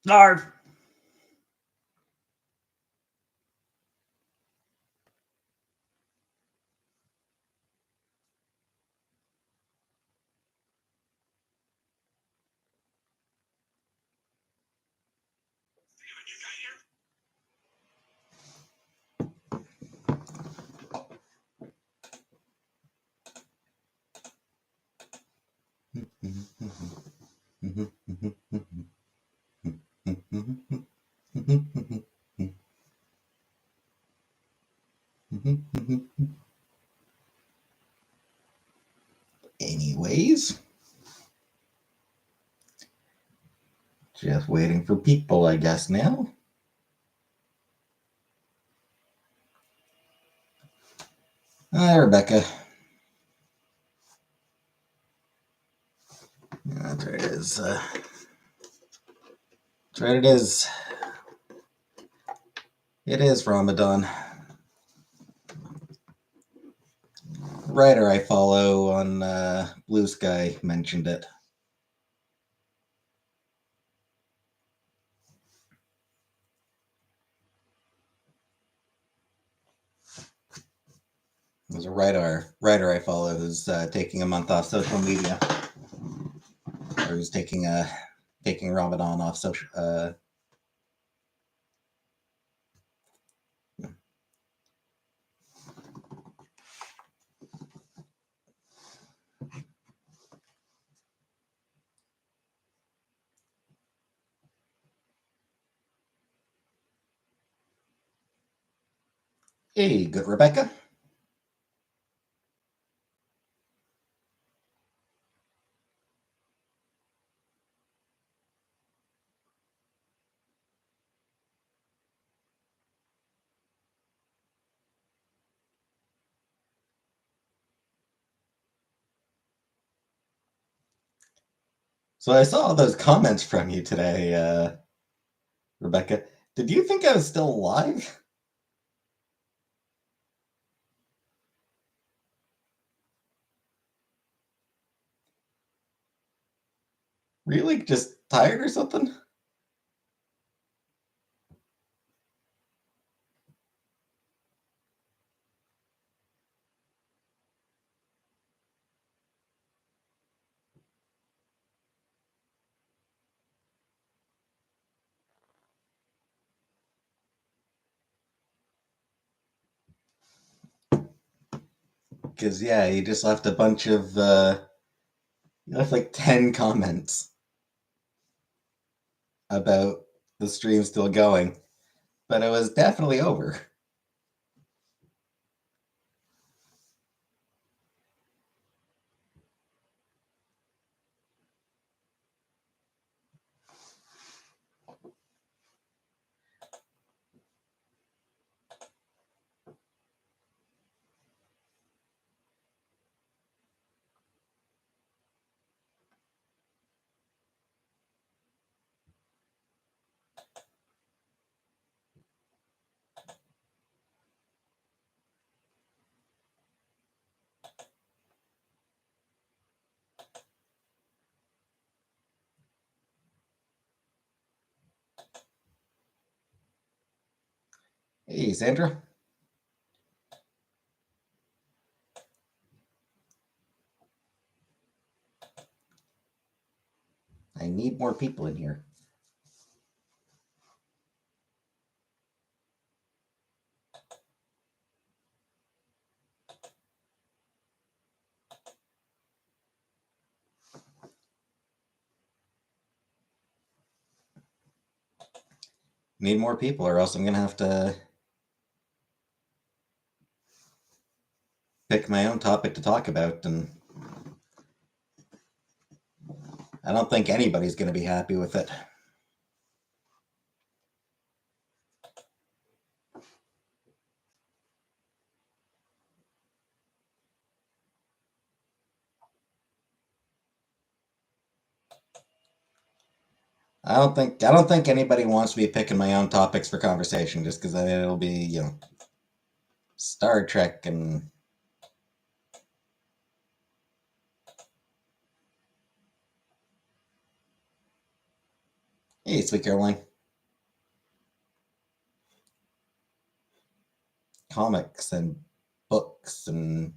Narf. Anyways, just waiting for people, I guess, now. Hi, Rebecca. There it is. Right, it is. It is Ramadan. Writer I follow on Blue Sky mentioned it. There's a writer I follow who's taking a month off social media, or who's taking Ramadan off social. Hey, good Rebecca. So I saw all those comments from you today, Rebecca. Did you think I was still alive? Really? Just tired or something? Because, yeah, you just left a bunch of, you left like 10 comments about the stream still going, but it was definitely over. Hey, Sandra. I need more people in here. Need more people, or else I'm gonna have to pick my own topic to talk about, and I don't think anybody's gonna be happy with it. I don't think anybody wants to be picking my own topics for conversation just because it'll be, Star Trek and hey, sweet Caroline, comics and books and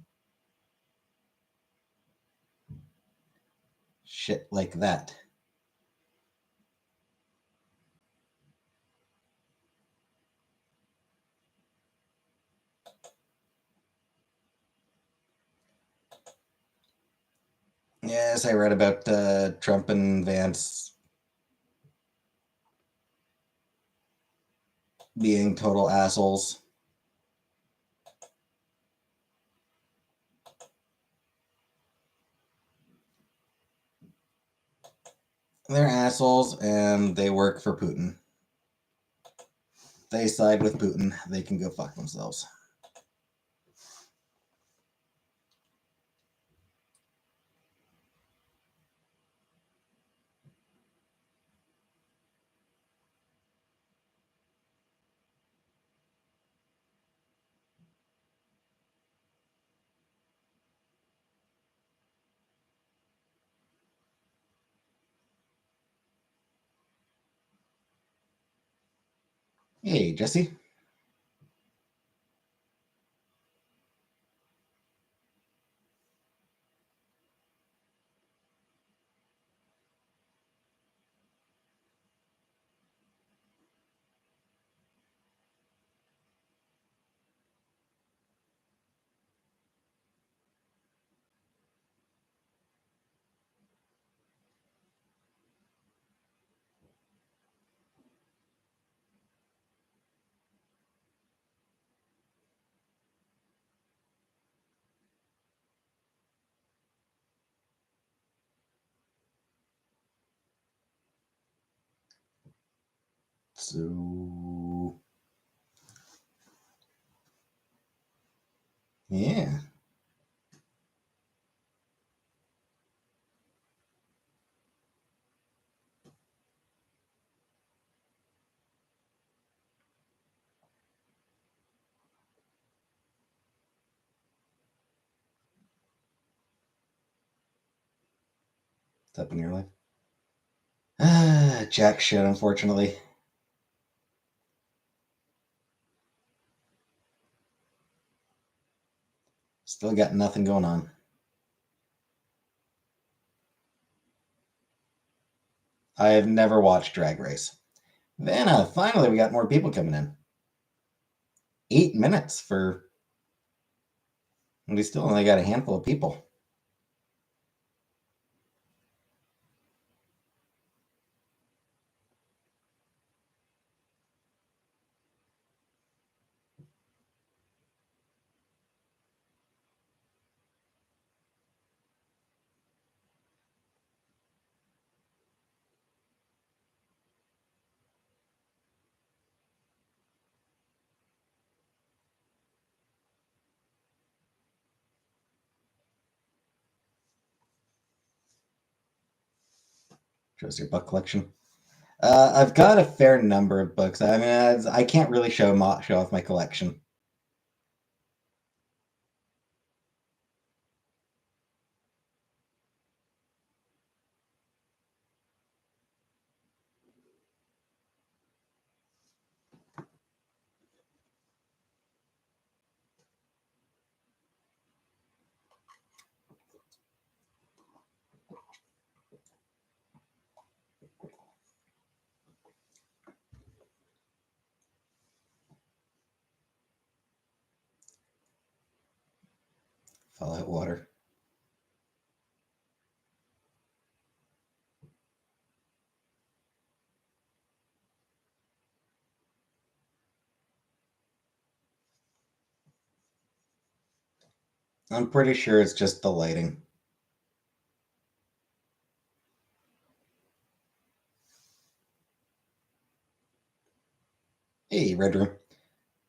shit like that. Yes, I read about Trump and Vance being total assholes. They're assholes and they work for Putin. They side with Putin. They can go fuck themselves. Hey, Jesse. So, yeah. What's up in your life? Jack shit, unfortunately. Still got nothing going on. I have never watched Drag Race. Vanna, finally we got more people coming in. 8 minutes for. We still only got a handful of people. Shows your book collection. I've got a fair number of books. I mean, I can't really show off my collection. Fallout Water. I'm pretty sure it's just the lighting. Hey, Red Room.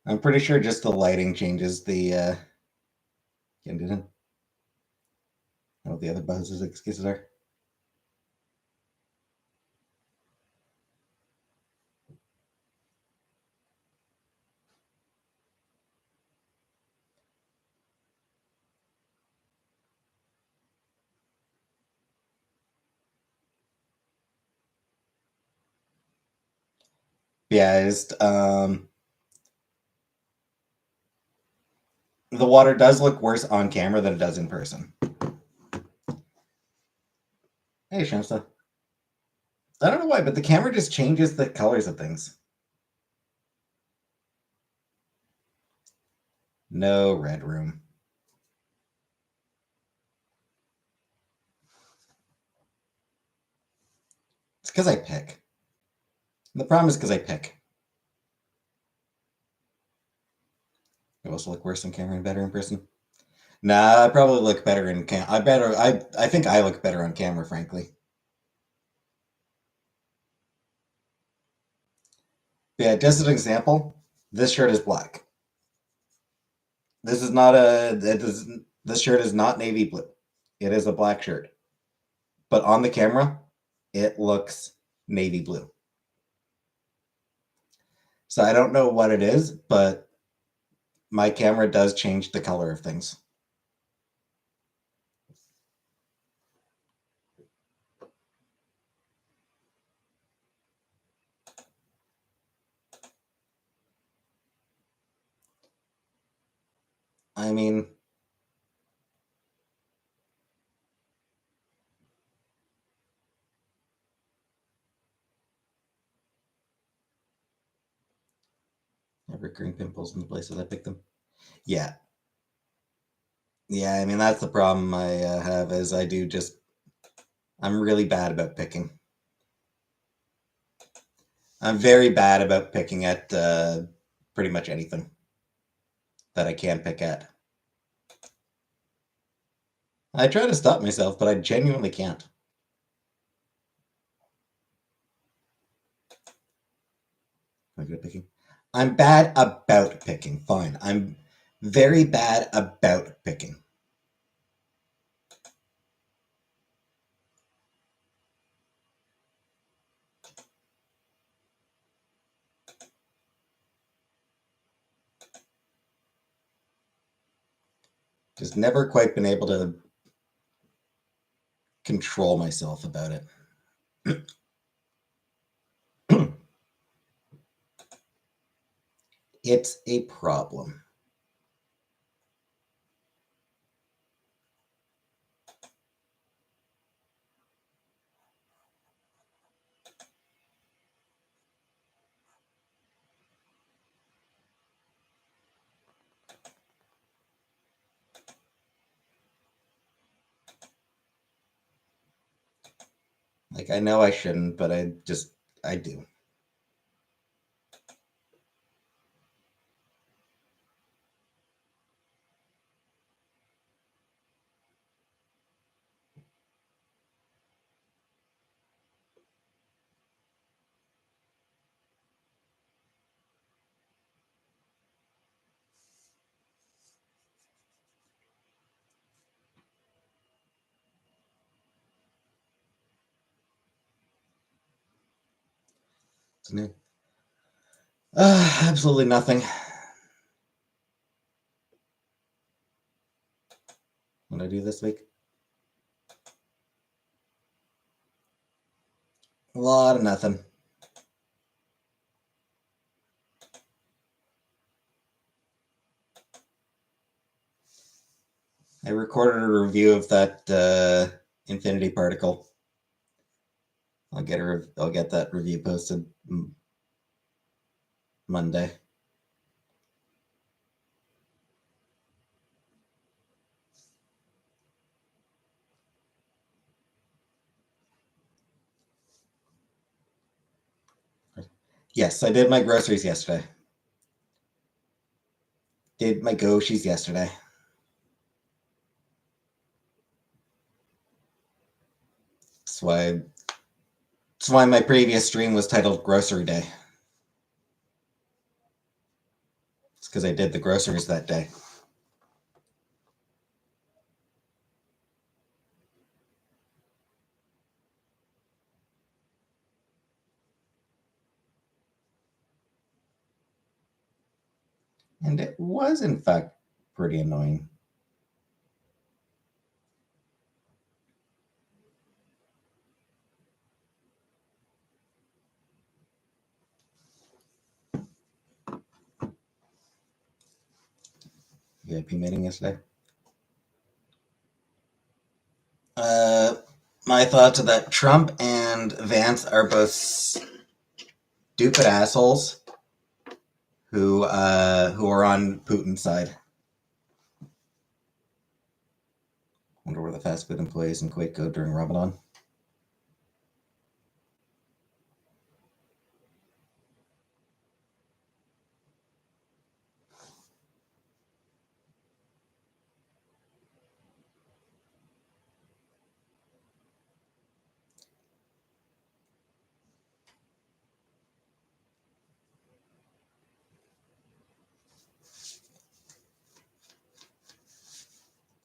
I'm pretty sure just the lighting changes the. Can't do that. What the other buzzes excuses are. Yeah, the water does look worse on camera than it does in person. Hey, Shamsa. I don't know why, but the camera just changes the colors of things. No red room. It's because I pick. The problem is because I pick. I also look worse on camera and better in person. Nah, I probably look better in cam. I think I look better on camera, frankly. But yeah, just as an example, this shirt is black. This is not a. This shirt is not navy blue. It is a black shirt. But on the camera, it looks navy blue. So I don't know what it is, but my camera does change the color of things. I mean, I have recurring pimples in the places I pick them. Yeah, yeah. I mean, that's the problem I have is I'm really bad about picking. I'm very bad about picking at pretty much anything that I can pick at. I try to stop myself, but I genuinely can't. Am I good at picking? I'm bad about picking. Fine. I'm very bad about picking. Just never quite been able to control myself about it. It's a problem. Like, I know I shouldn't, but I do. It's new. Absolutely nothing. What did I do this week? A lot of nothing. I recorded a review of that infinity particle. I'll get that review posted Monday. Yes, I did my groceries yesterday. Did my Goshis yesterday. That's why my previous stream was titled Grocery Day. It's because I did the groceries that day. And it was, in fact, pretty annoying. VIP meeting yesterday. My thoughts are that Trump and Vance are both stupid assholes who are on Putin's side. Wonder where the fast food employees in Kuwait go during Ramadan.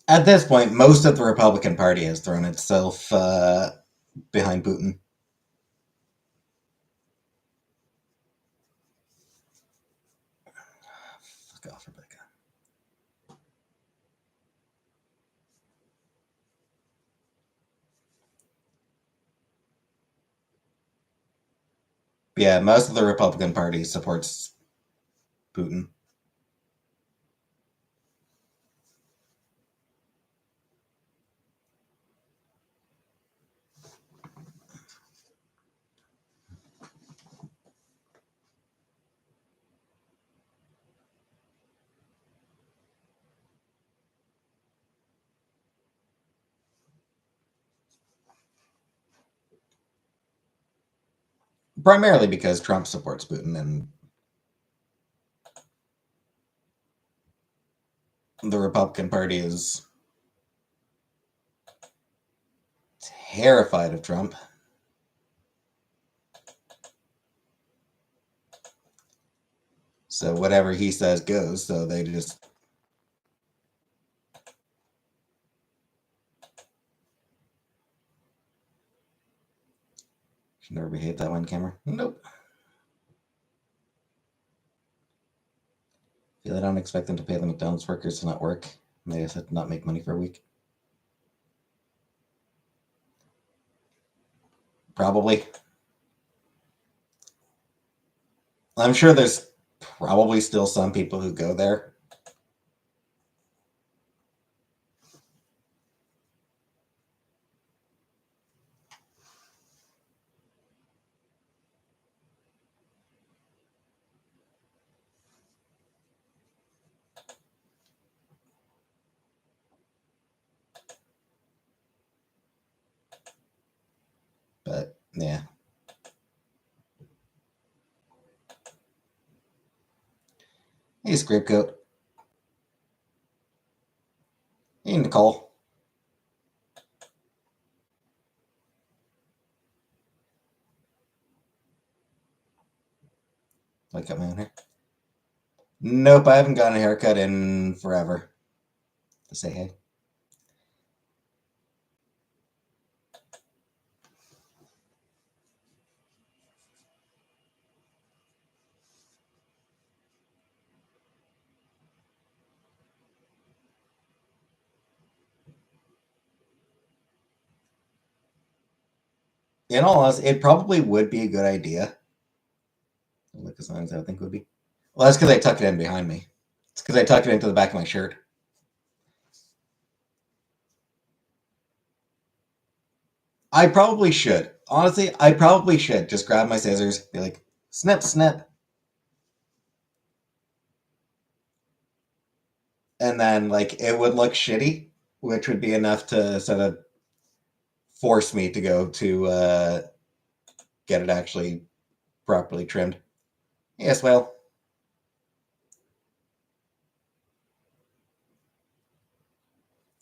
At this point, most of the Republican Party has thrown itself behind Putin. Fuck off, Rebecca. Yeah, most of the Republican Party supports Putin. Primarily because Trump supports Putin and the Republican Party is terrified of Trump. So whatever he says goes, so they just... Should never behave that way on camera. Nope. I don't expect them to pay the McDonald's workers to not work. They just have to not make money for a week. Probably. I'm sure there's probably still some people who go there. But, yeah. Hey, Scriptcoat. Hey, Nicole. Do I cut my own hair? Nope, I haven't gotten a haircut in forever. To say hey. In all honesty, it probably would be a good idea. Look as long as I think would be. Well, that's because I tuck it in behind me. It's because I tuck it into the back of my shirt. I probably should. Honestly, I probably should just grab my scissors, be like, snip, snip. And then, like, it would look shitty, which would be enough to sort of force me to go to get it actually properly trimmed. Yes, well.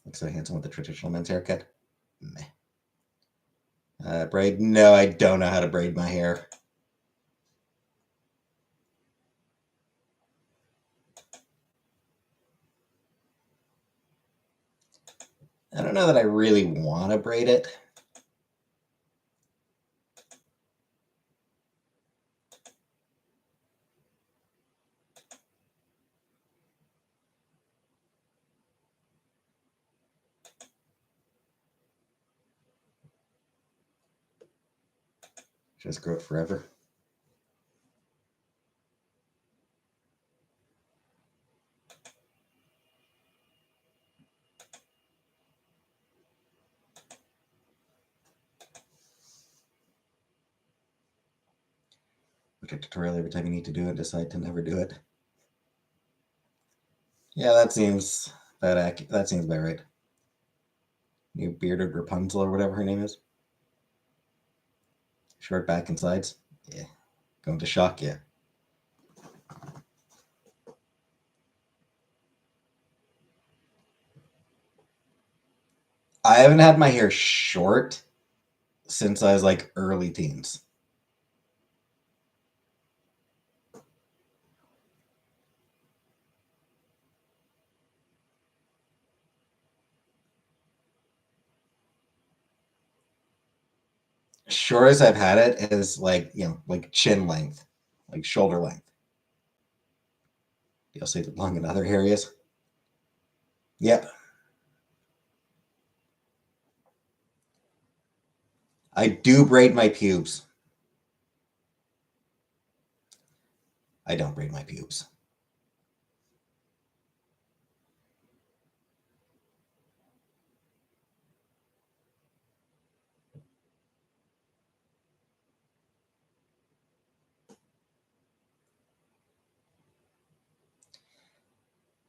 Looks so handsome with the traditional men's haircut. Meh. Braid? No, I don't know how to braid my hair. I don't know that I really want to braid it. Just grow it forever. Look at tutorial every time you need to do it and decide to never do it. Yeah, that seems that seems about right. New bearded Rapunzel or whatever her name is. Short back and sides. Yeah. Going to shock you. I haven't had my hair short since I was like early teens. Shortest I've had it is like, like chin length, like shoulder length. You'll see it long in other areas. Yep. I do braid my pubes. I don't braid my pubes.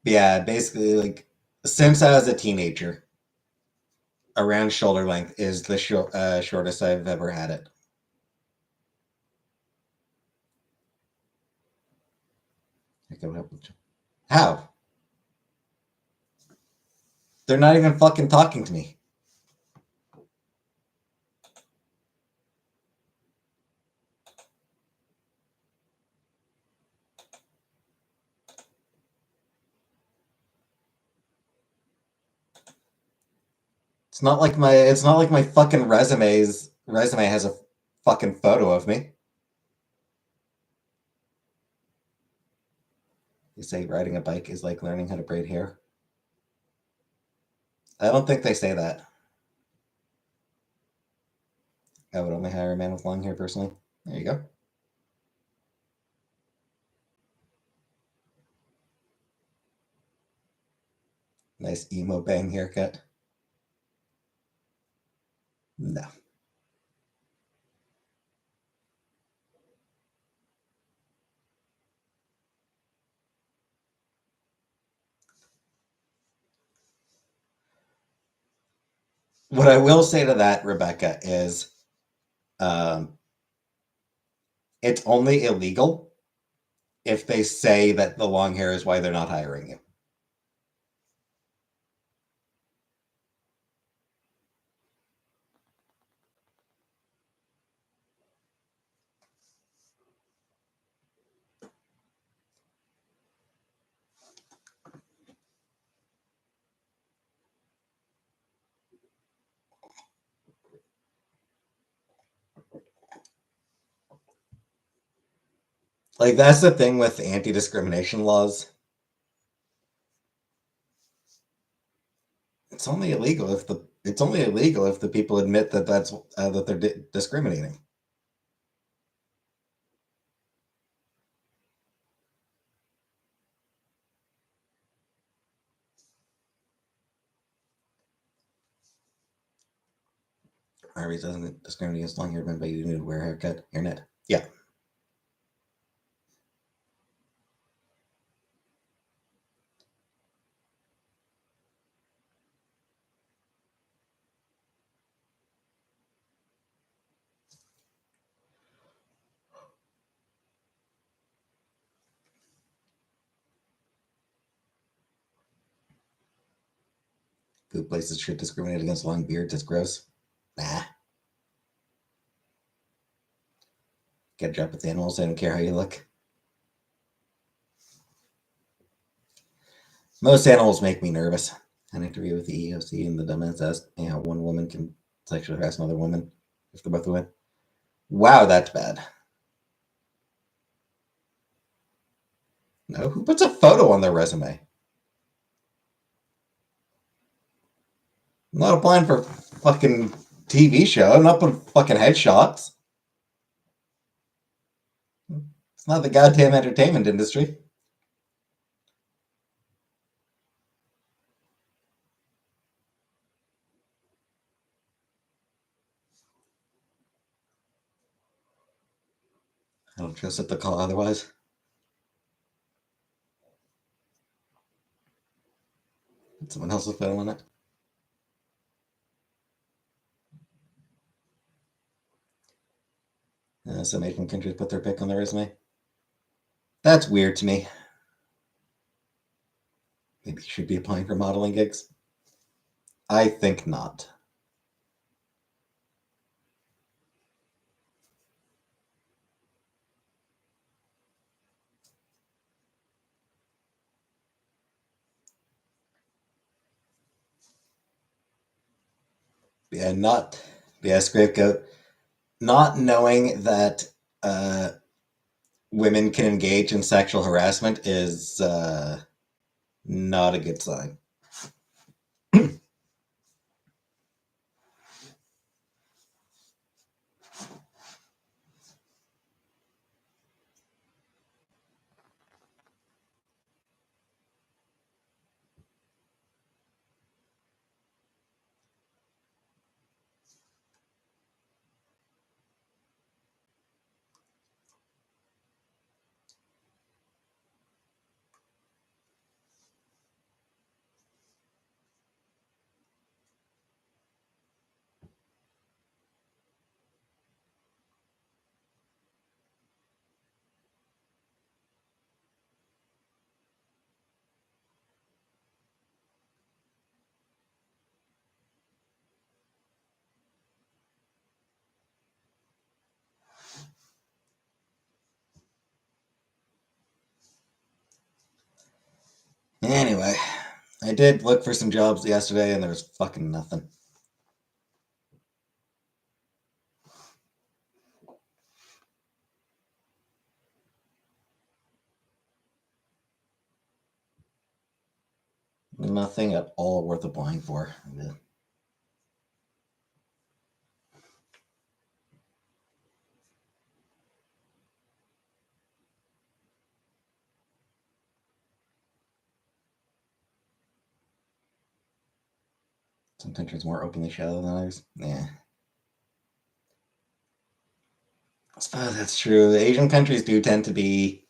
Yeah, basically, like since I was a teenager, around shoulder length is the shortest I've ever had it. How? They're not even fucking talking to me. It's not like my fucking resume has a fucking photo of me. You say riding a bike is like learning how to braid hair. I don't think they say that. I would only hire a man with long hair personally. There you go. Nice emo bang haircut. No. What I will say to that, Rebecca, is um, it's only illegal if they say that the long hair is why they're not hiring you. Like that's the thing with anti-discrimination laws. It's only illegal if the people admit that they're discriminating. Harvey doesn't discriminate against long-haired men, but you need to wear a haircut. Hairnet. Yeah. Good places should discriminate against long beards. It's gross. Nah. Get a job with animals. I don't care how you look. Most animals make me nervous. An interview with the EEOC and the dumbass asked me how one woman can sexually harass another woman if they're both women. Wow, that's bad. No, who puts a photo on their resume? I'm not applying for fucking TV show. I'm not putting fucking headshots. It's not the goddamn entertainment industry. I don't trust it to call otherwise. Someone else is filling it. Some Asian countries put their pick on their resume. That's weird to me. Maybe you should be applying for modeling gigs. I think not. Yeah, not. Yeah, scapegoat. Not knowing that women can engage in sexual harassment is not a good sign. Anyway, I did look for some jobs yesterday and there was fucking nothing. Nothing at all worth applying for. Yeah. Some countries more openly shallow than others. Yeah. I suppose that's true. The Asian countries do tend to be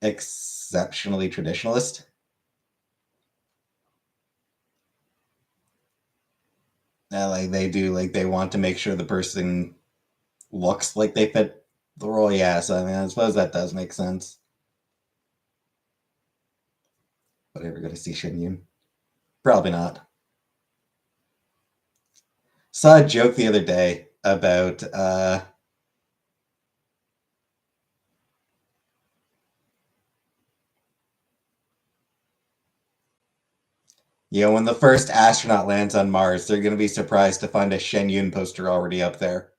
exceptionally traditionalist. Like they do, like they want to make sure the person looks like they fit the role. Yeah, so I mean, I suppose that does make sense. But ever go to see Shen Yun? Probably not. Saw a joke the other day about when the first astronaut lands on Mars, they're going to be surprised to find a Shen Yun poster already up there.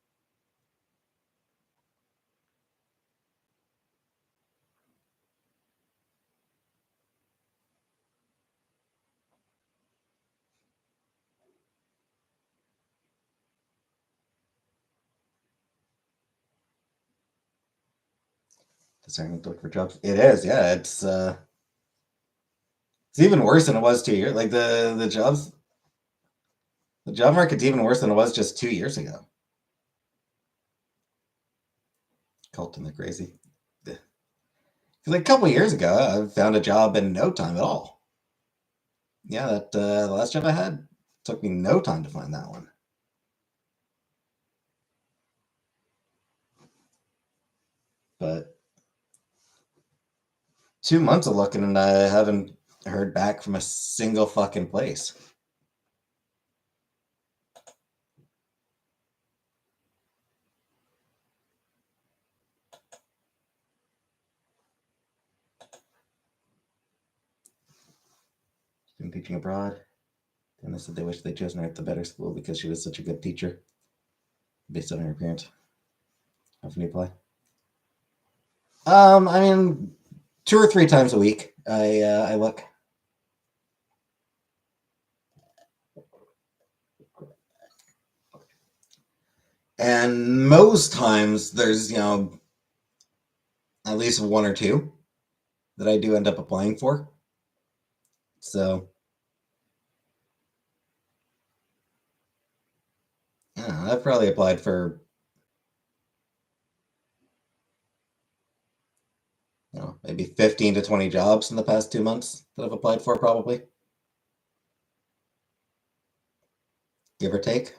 Starting to look for jobs. It is, yeah. It's even worse than it was 2 years. Like the job market's even worse than it was just 2 years ago. Colton the crazy. Like a couple years ago, I found a job in no time at all. Yeah, that the last job I had took me no time to find that one. But 2 months of looking, and I haven't heard back from a single fucking place. Been teaching abroad, and they said they wish they'd chosen her at the better school because she was such a good teacher, based on her appearance. How often do you play? I mean, 2 or 3 times a week. I look. And most times there's, at least one or two that I do end up applying for. So, yeah, I've probably applied for maybe 15 to 20 jobs in the past 2 months that I've applied for, probably. Give or take.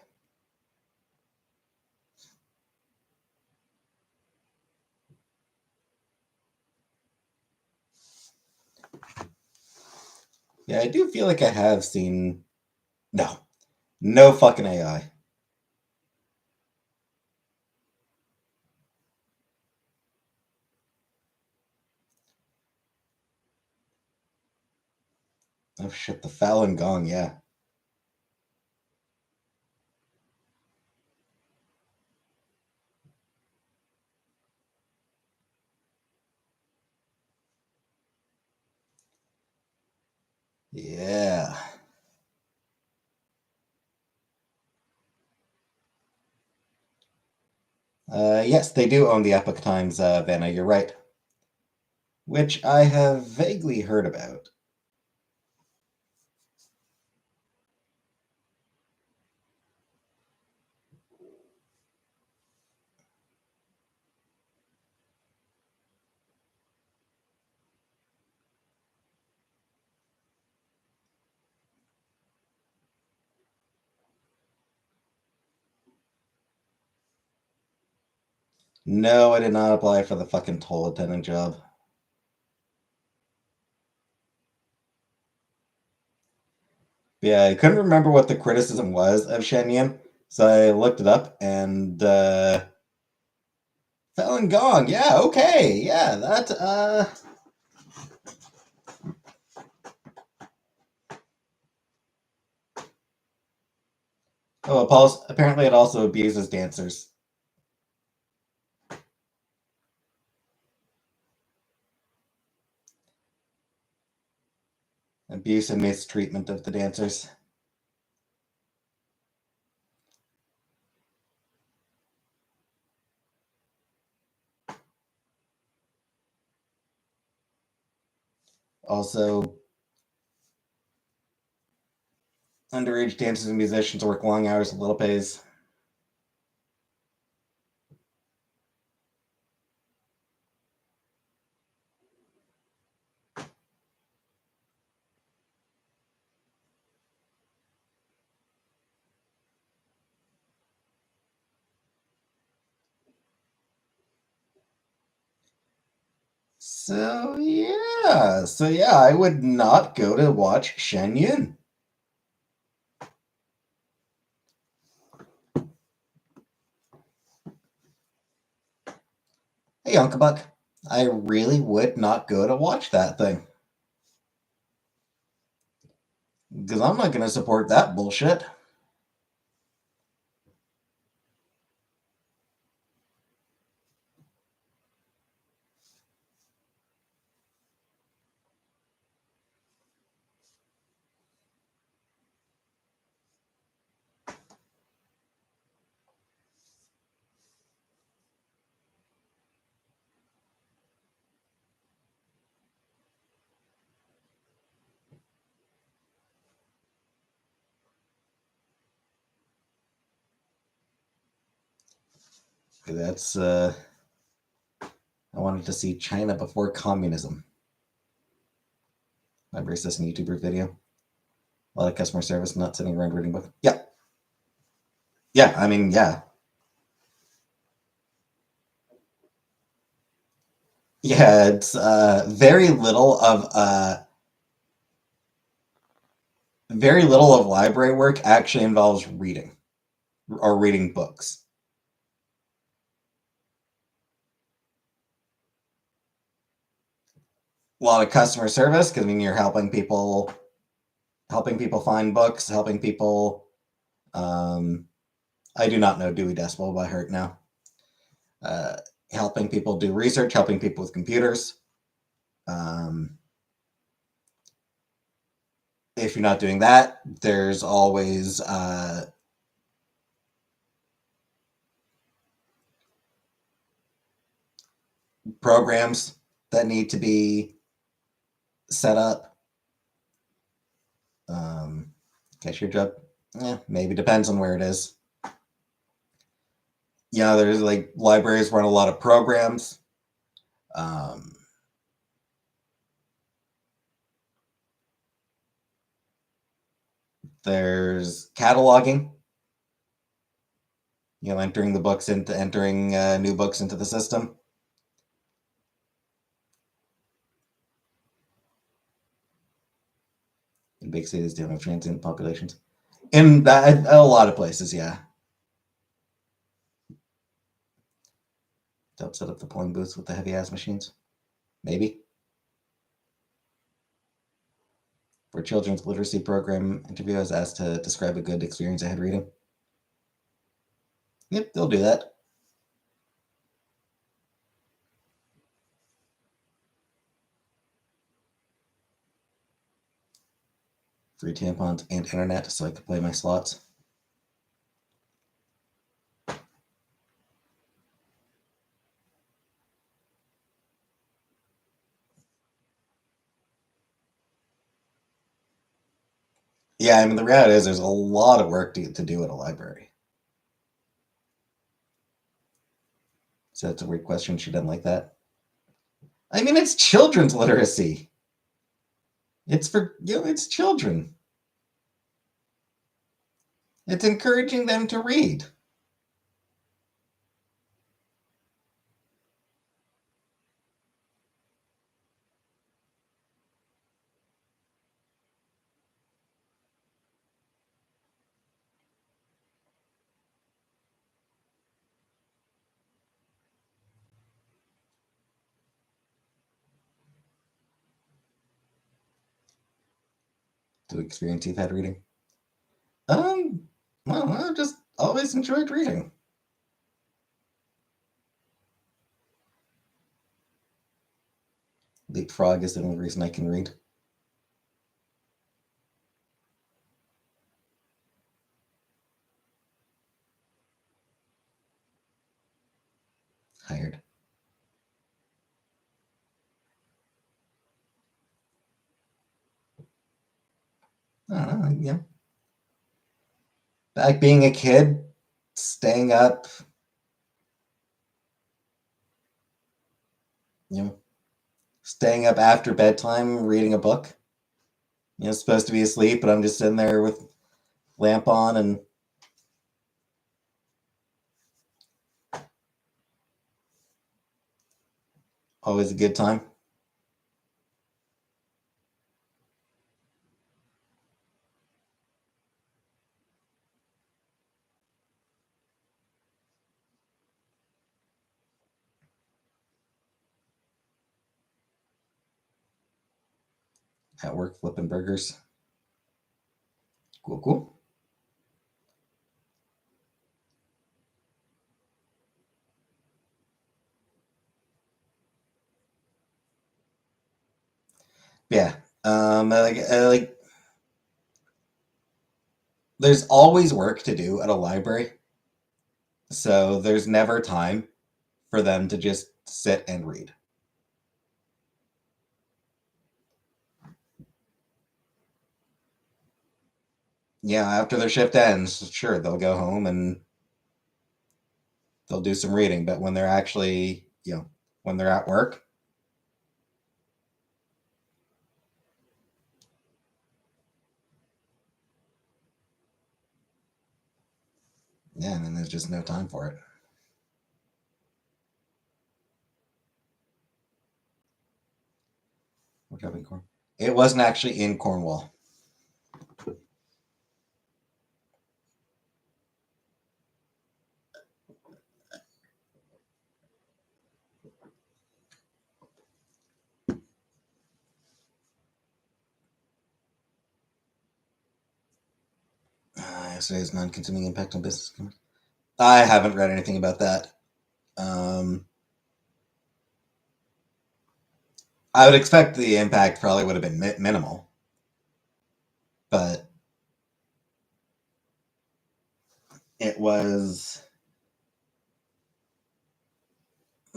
Yeah, I do feel like I have seen. No fucking AI. Oh shit, the Falun Gong, yeah. Yeah. Yes, they do own the Epoch Times, Vanna, you're right. Which I have vaguely heard about. No, I did not apply for the fucking toll attendant job. Yeah, I couldn't remember what the criticism was of Shen Yun, so I looked it up and Falun Gong, yeah, okay, yeah, that apparently it also abuses dancers. Abuse and mistreatment of the dancers. Also, underage dancers and musicians work long hours with little pays. So yeah, I would not go to watch Shen Yun. Hey, Uncle Buck, I really would not go to watch that thing because I'm not going to support that bullshit. That's I wanted to see China before communism. My racist YouTuber video. A lot of customer service, not sitting around reading books. Yeah, yeah. I mean, yeah, yeah. It's very little of library work actually involves reading or reading books. A lot of customer service because I mean you're helping people find books, helping people. Um, I do not know Dewey Decimal by heart now. Uh, Helping people do research, helping people with computers. Um, if you're not doing that, there's always programs that need to be set up. Cashier job, maybe depends on where it is. Yeah, there's like libraries run a lot of programs. Um, There's cataloging, entering new books into the system. In big cities, dealing with transient populations. In a lot of places, yeah. To help set up the polling booths with the heavy ass machines. Maybe. For children's literacy program interview, I was asked to describe a good experience I had reading. Yep, they'll do that. Free tampons and internet so I could play my slots. Yeah, I mean, the reality is there's a lot of work to do at a library. So that's a weird question. She didn't like that. I mean, it's children's literacy. It's for, it's children. It's encouraging them to read. To experience you've had reading. Well, I just always enjoyed reading. Leapfrog is the only reason I can read. Hired. Yeah. Back being a kid, staying up, staying up after bedtime, reading a book. Supposed to be asleep, but I'm just sitting there with lamp on and always a good time. At work flipping burgers. Cool, cool. Yeah. Like there's always work to do at a library. So there's never time for them to just sit and read. Yeah, after their shift ends, sure, they'll go home and they'll do some reading, but when they're actually, when they're at work, yeah, and then there's just no time for it. We're driving Corn. It wasn't actually in Cornwall. Yesterday's non-consuming impact on business. I haven't read anything about that. I would expect the impact probably would have been minimal, but it was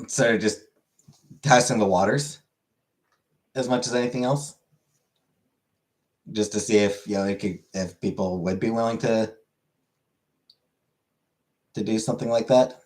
sort of just testing the waters as much as anything else, just to see if if people would be willing to do something like that.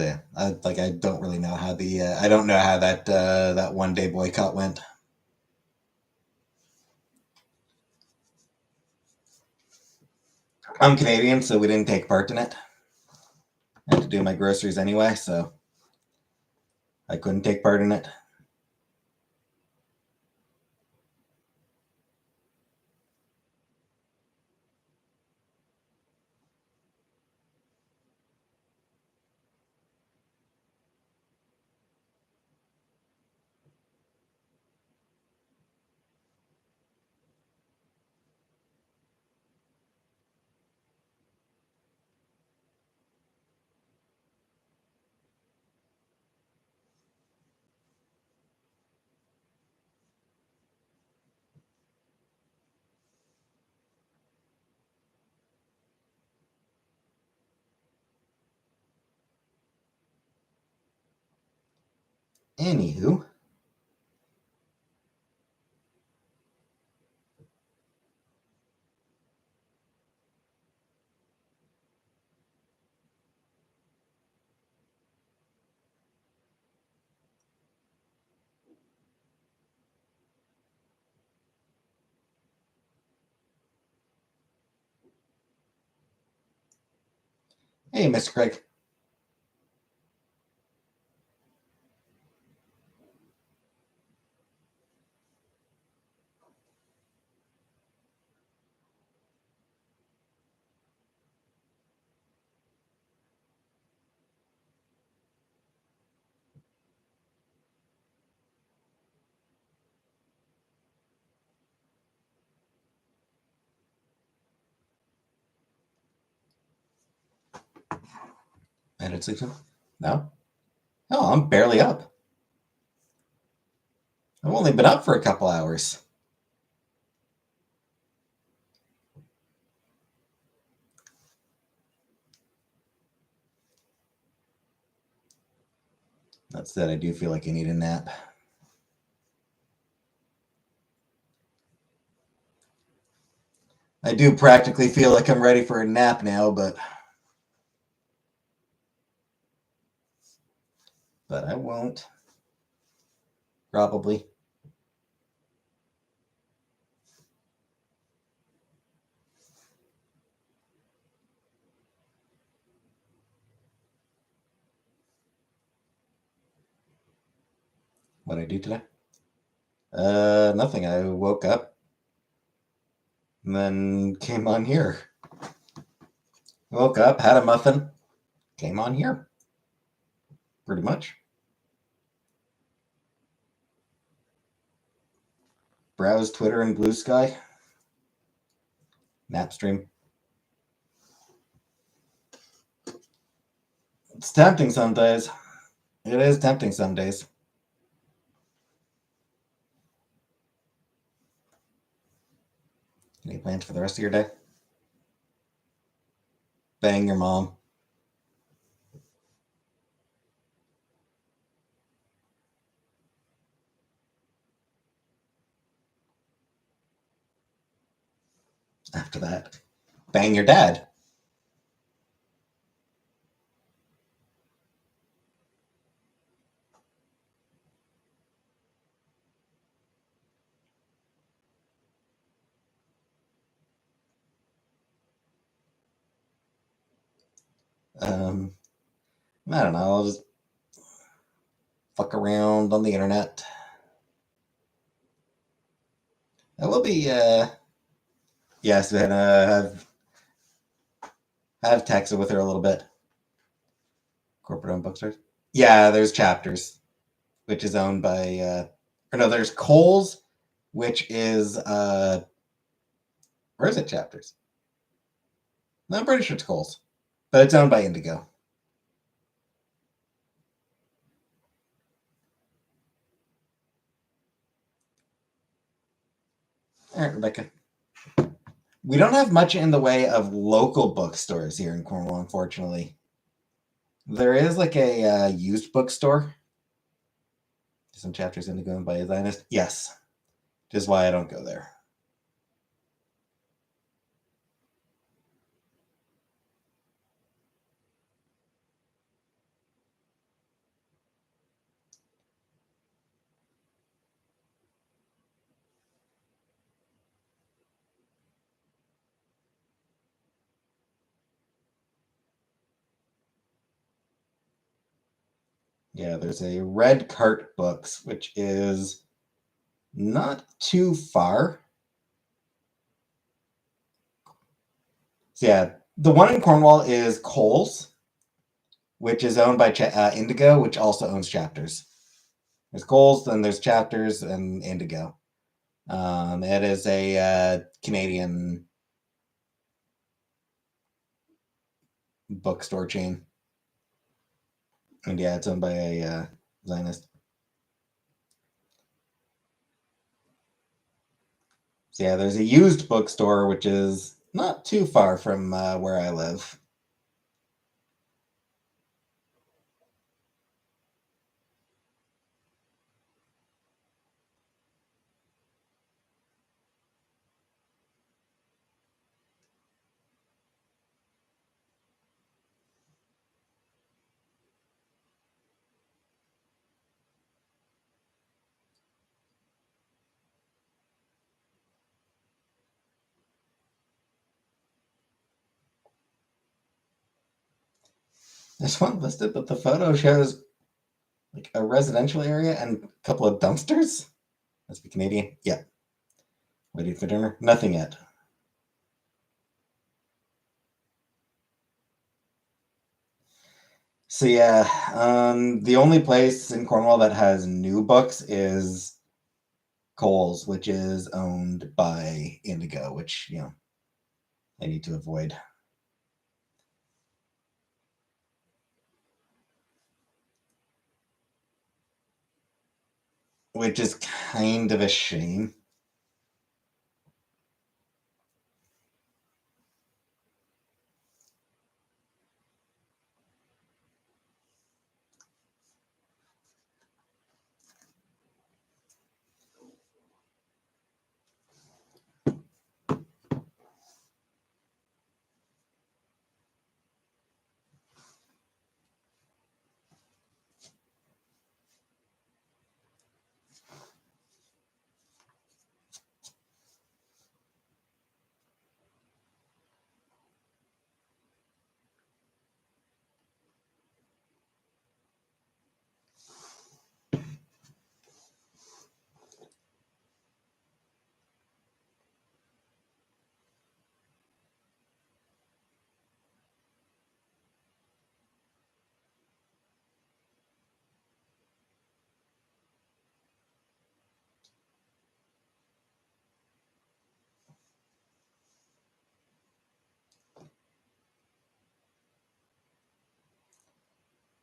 So yeah, I don't really know how the I don't know how that 1 day boycott went. I'm Canadian, so we didn't take part in it. I had to do my groceries anyway, so I couldn't take part in it. Anywho, hey, Mr. Craig. I didn't sleep soon. No, no, I'm barely up. I've only been up for a couple hours. That said, I do feel like I need a nap. I do practically feel like I'm ready for a nap now, but I won't. Probably. What I do today? Nothing. I woke up and then came on here. Woke up, had a muffin, came on here. Pretty much. Browse Twitter and Blue Sky. Nap stream. It's tempting some days. It is tempting some days. Any plans for the rest of your day? Bang your mom. After that, bang your dad. I don't know. I'll just fuck around on the internet. I will be, yes, and have texted with her a little bit. Corporate owned bookstores. Yeah, there's Chapters, which is owned by, or no, there's Kohl's, which is, where is it, Chapters? No, I'm pretty sure it's Kohl's, but it's owned by Indigo. All right, Rebecca. We don't have much in the way of local bookstores here in Cornwall, unfortunately. There is like a used bookstore. Some Chapters Indigo owned by a Zionist. Yes, which is why I don't go there. Yeah, there's a Red Cart Books, which is not too far. So yeah, the one in Cornwall is Coles, which is owned by Indigo, which also owns Chapters. There's Coles, then there's Chapters, and Indigo. It is a Canadian bookstore chain. And yeah, it's owned by a Zionist. So yeah, there's a used bookstore, which is not too far from where I live. There's one listed, but the photo shows like a residential area and a couple of dumpsters. Must be Canadian. Yeah. Waiting for dinner? Nothing yet. So yeah, the only place in Cornwall that has new books is Coles, which is owned by Indigo, which I need to avoid. Which is kind of a shame.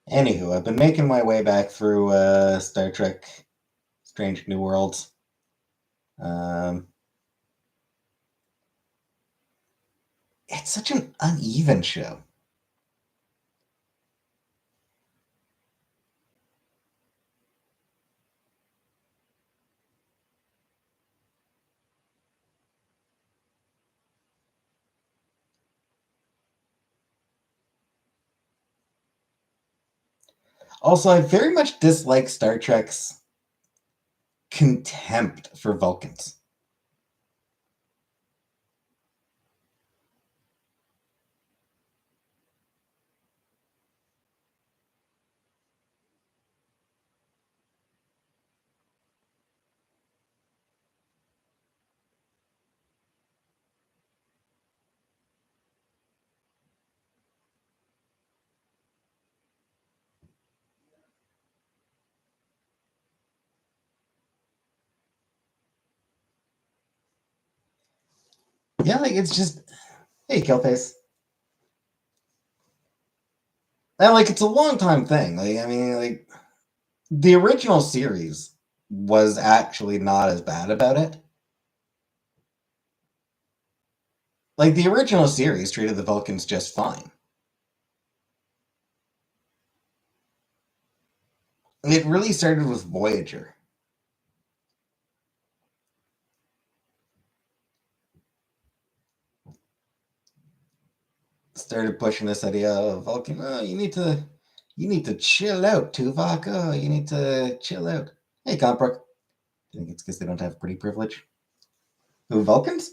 Anywho, I've been making my way back through Star Trek Strange New Worlds. It's such an uneven show. Also, I very much dislike Star Trek's contempt for Vulcans. Yeah, like it's just, hey, Killface. And like it's a long time thing. Like I mean, like the original series was actually not as bad about it. Like the original series treated the Vulcans just fine. It really started with Voyager. Started pushing this idea of Vulcan. Oh, you need to chill out, Tuvok. Oh, you need to chill out. Hey, Comprook. Do you think it's because they don't have pretty privilege? Who, Vulcans?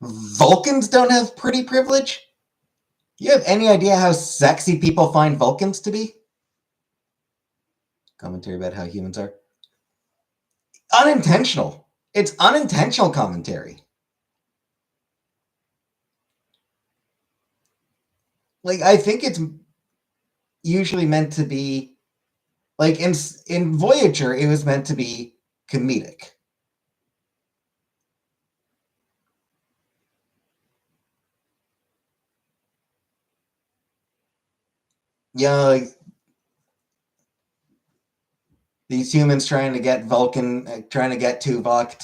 Vulcans don't have pretty privilege? You have any idea how sexy people find Vulcans to be? commentary about how humans are. Unintentional. It's unintentional commentary. Like, I think it's usually meant to be, like, in Voyager, it was meant to be comedic. Yeah, like, these humans trying to get Vulcan, trying to get Tuvok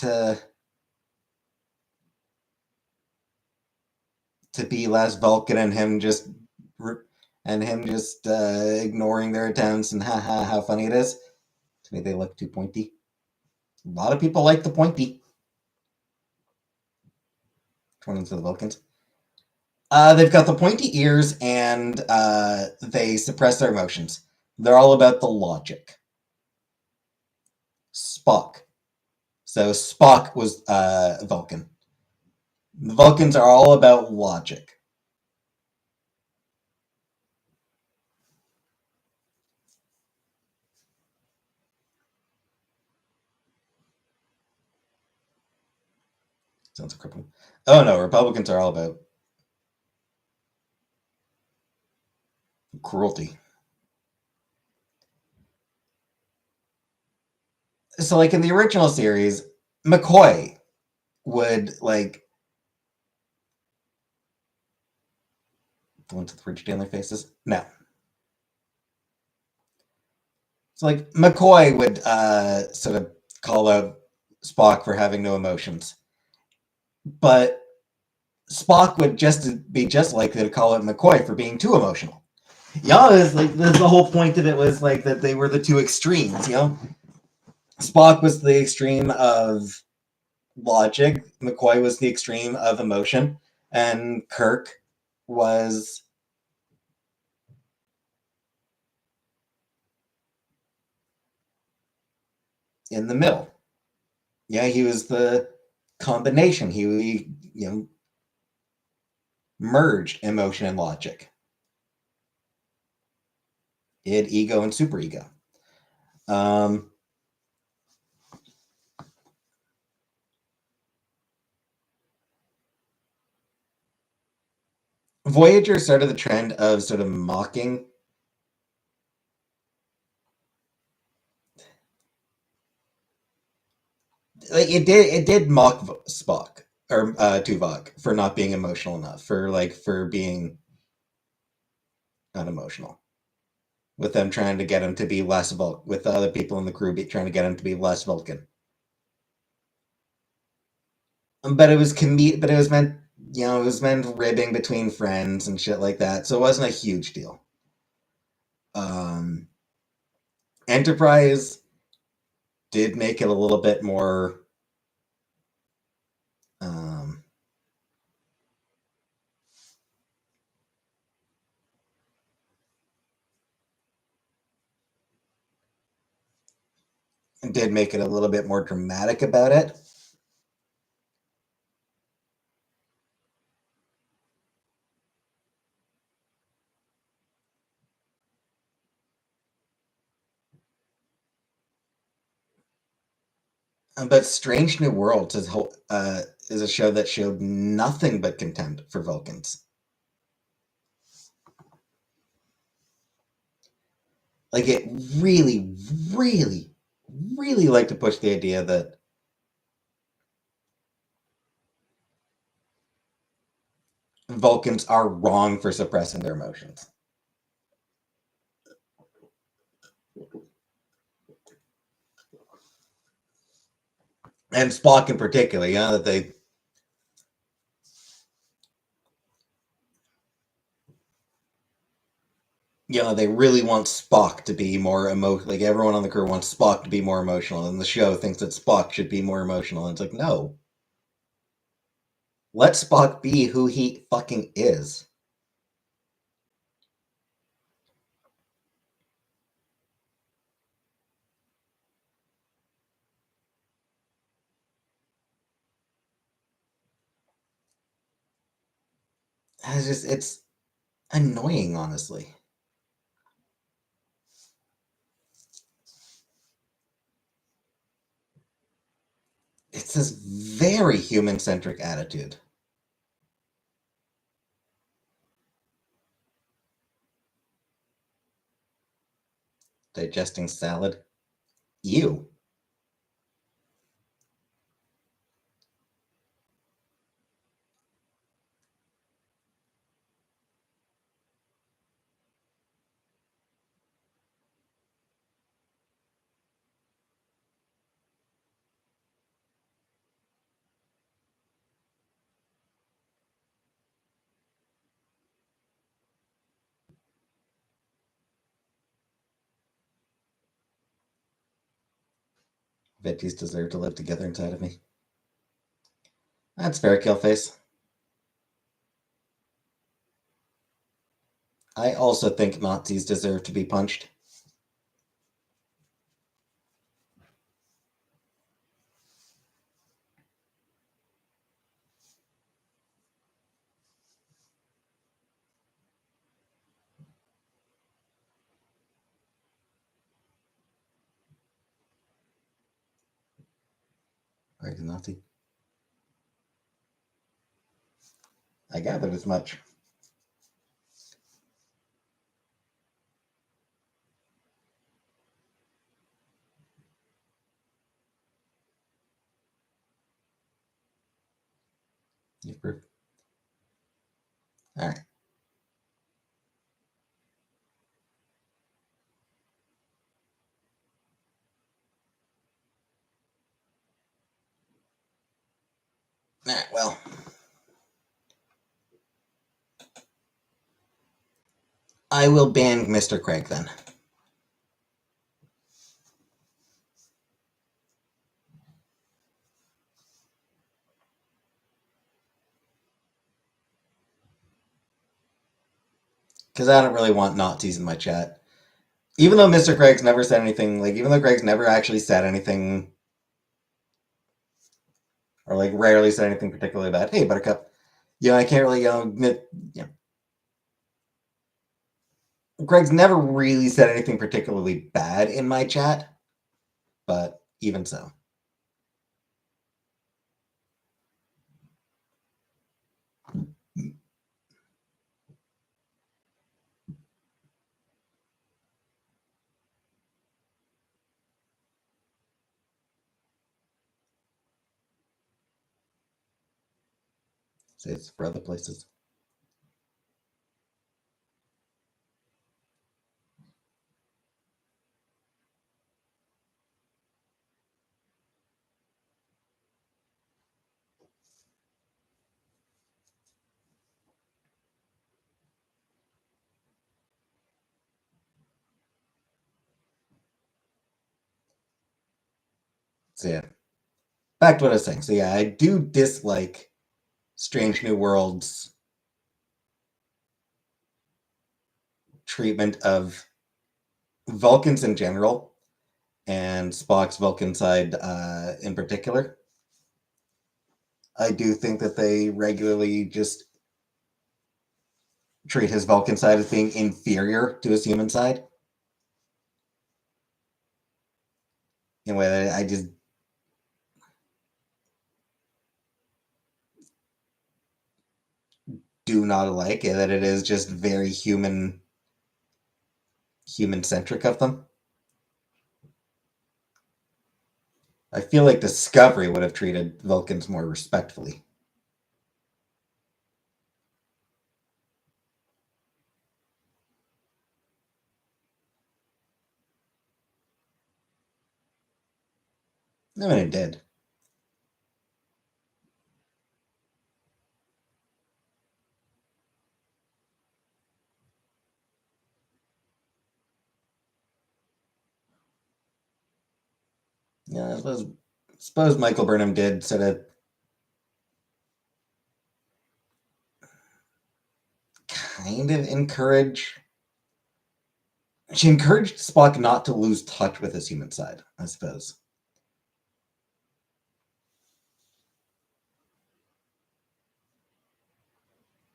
to be less Vulcan, and him just ignoring their attempts, and how funny it is. To me, they look too pointy. A lot of people like the pointy. Turn into the Vulcans. They've got the pointy ears, and they suppress their emotions. They're all about the logic. Spock. So Spock was Vulcan. The Vulcans are all about logic. Sounds crippling. Oh no, Republicans are all about cruelty. So, like, in the original series, McCoy would, like, the ones with the fridge down their faces. No. So, like, McCoy would sort of call out Spock for having no emotions, but Spock would be just likely to call out McCoy for being too emotional. Yeah, it's like the whole point of it was like that they were the two extremes. Spock was the extreme of logic, McCoy was the extreme of emotion, and Kirk was in the middle. Yeah, he was the combination. He merged emotion and logic. He had ego and superego. Voyager started the trend of sort of mocking. Like, it did mock Spock or Tuvok for not being emotional enough, for being unemotional, with them trying to get him to be less Vulcan, with the other people in the crew trying to get him to be less Vulcan. But it was but it was meant, it was meant ribbing between friends and shit like that, so it wasn't a huge deal. Enterprise did make it a little bit more did make it a little bit more dramatic about it. But Strange New Worlds is a show that showed nothing but contempt for Vulcans. Like, it really, really, really liked to push the idea that Vulcans are wrong for suppressing their emotions. And Spock in particular, that they they really want Spock to be more emotional. Like, everyone on the crew wants Spock to be more emotional, and the show thinks that Spock should be more emotional. And it's like, no. Let Spock be who he fucking is. It's annoying, honestly. It's this very human-centric attitude. Digesting salad. You. Veggies deserve to live together inside of me. That's fair, Killface. I also think Nazis deserve to be punched. Are you Nazi? I gathered as much. You've proof. All right. All right, well. I will ban Mr. Craig then. Because I don't really want Nazis in my chat. Even though Mr. Craig's never said anything, like, even though Craig's never actually said anything, or, like, rarely said anything particularly bad. Hey, Buttercup. You know, I can't really, admit, Craig's never really said anything particularly bad in my chat, but even so. Say it's for other places. So yeah, back to what I was saying. So yeah, I do dislike Strange New Worlds' treatment of Vulcans in general, and Spock's Vulcan side in particular. I do think that they regularly just treat his Vulcan side as being inferior to his human side. In a way that I just do not like, and that it is just very human centric of them. I feel like Discovery would have treated Vulcans more respectfully. I mean, it did. Yeah, I suppose Michael Burnham did sort of kind of encourage. She encouraged Spock not to lose touch with his human side, I suppose.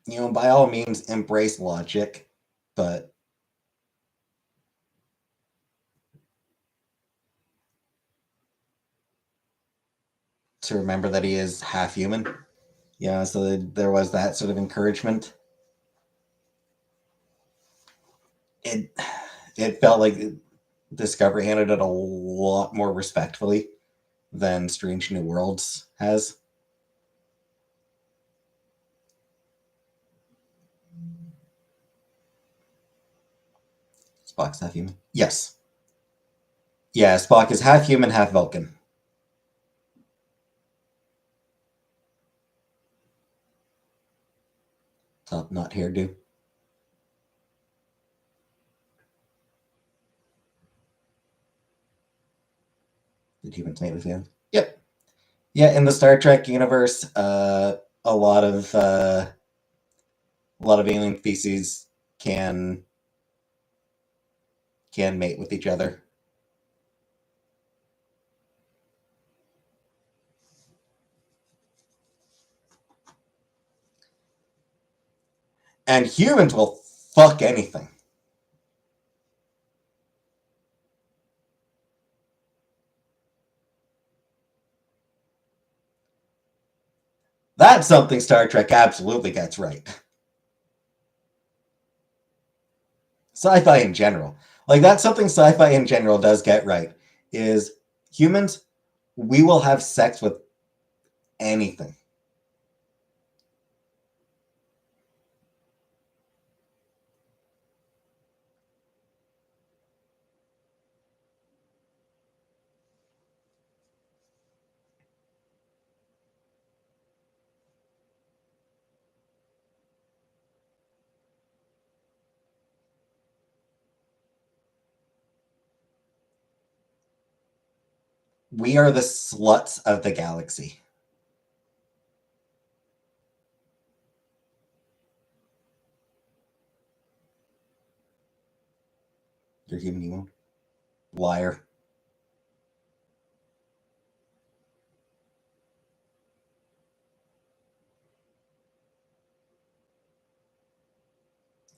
You know, by all means, embrace logic, but to remember that he is half human. Yeah, so there was that sort of encouragement. It it felt like Discovery handled it a lot more respectfully than Strange New Worlds has. Spock's half human. Yes. Yeah, Spock is half human, half Vulcan. Top knot hairdo. Did humans mate with aliens? Yep. Yeah, in the Star Trek universe, a lot of alien species can mate with each other. And humans will fuck anything. That's something Star Trek absolutely gets right. Sci-fi in general. Like, that's something sci-fi in general does get right, is humans, we will have sex with anything. We are the sluts of the galaxy. You're human, you won't. Liar.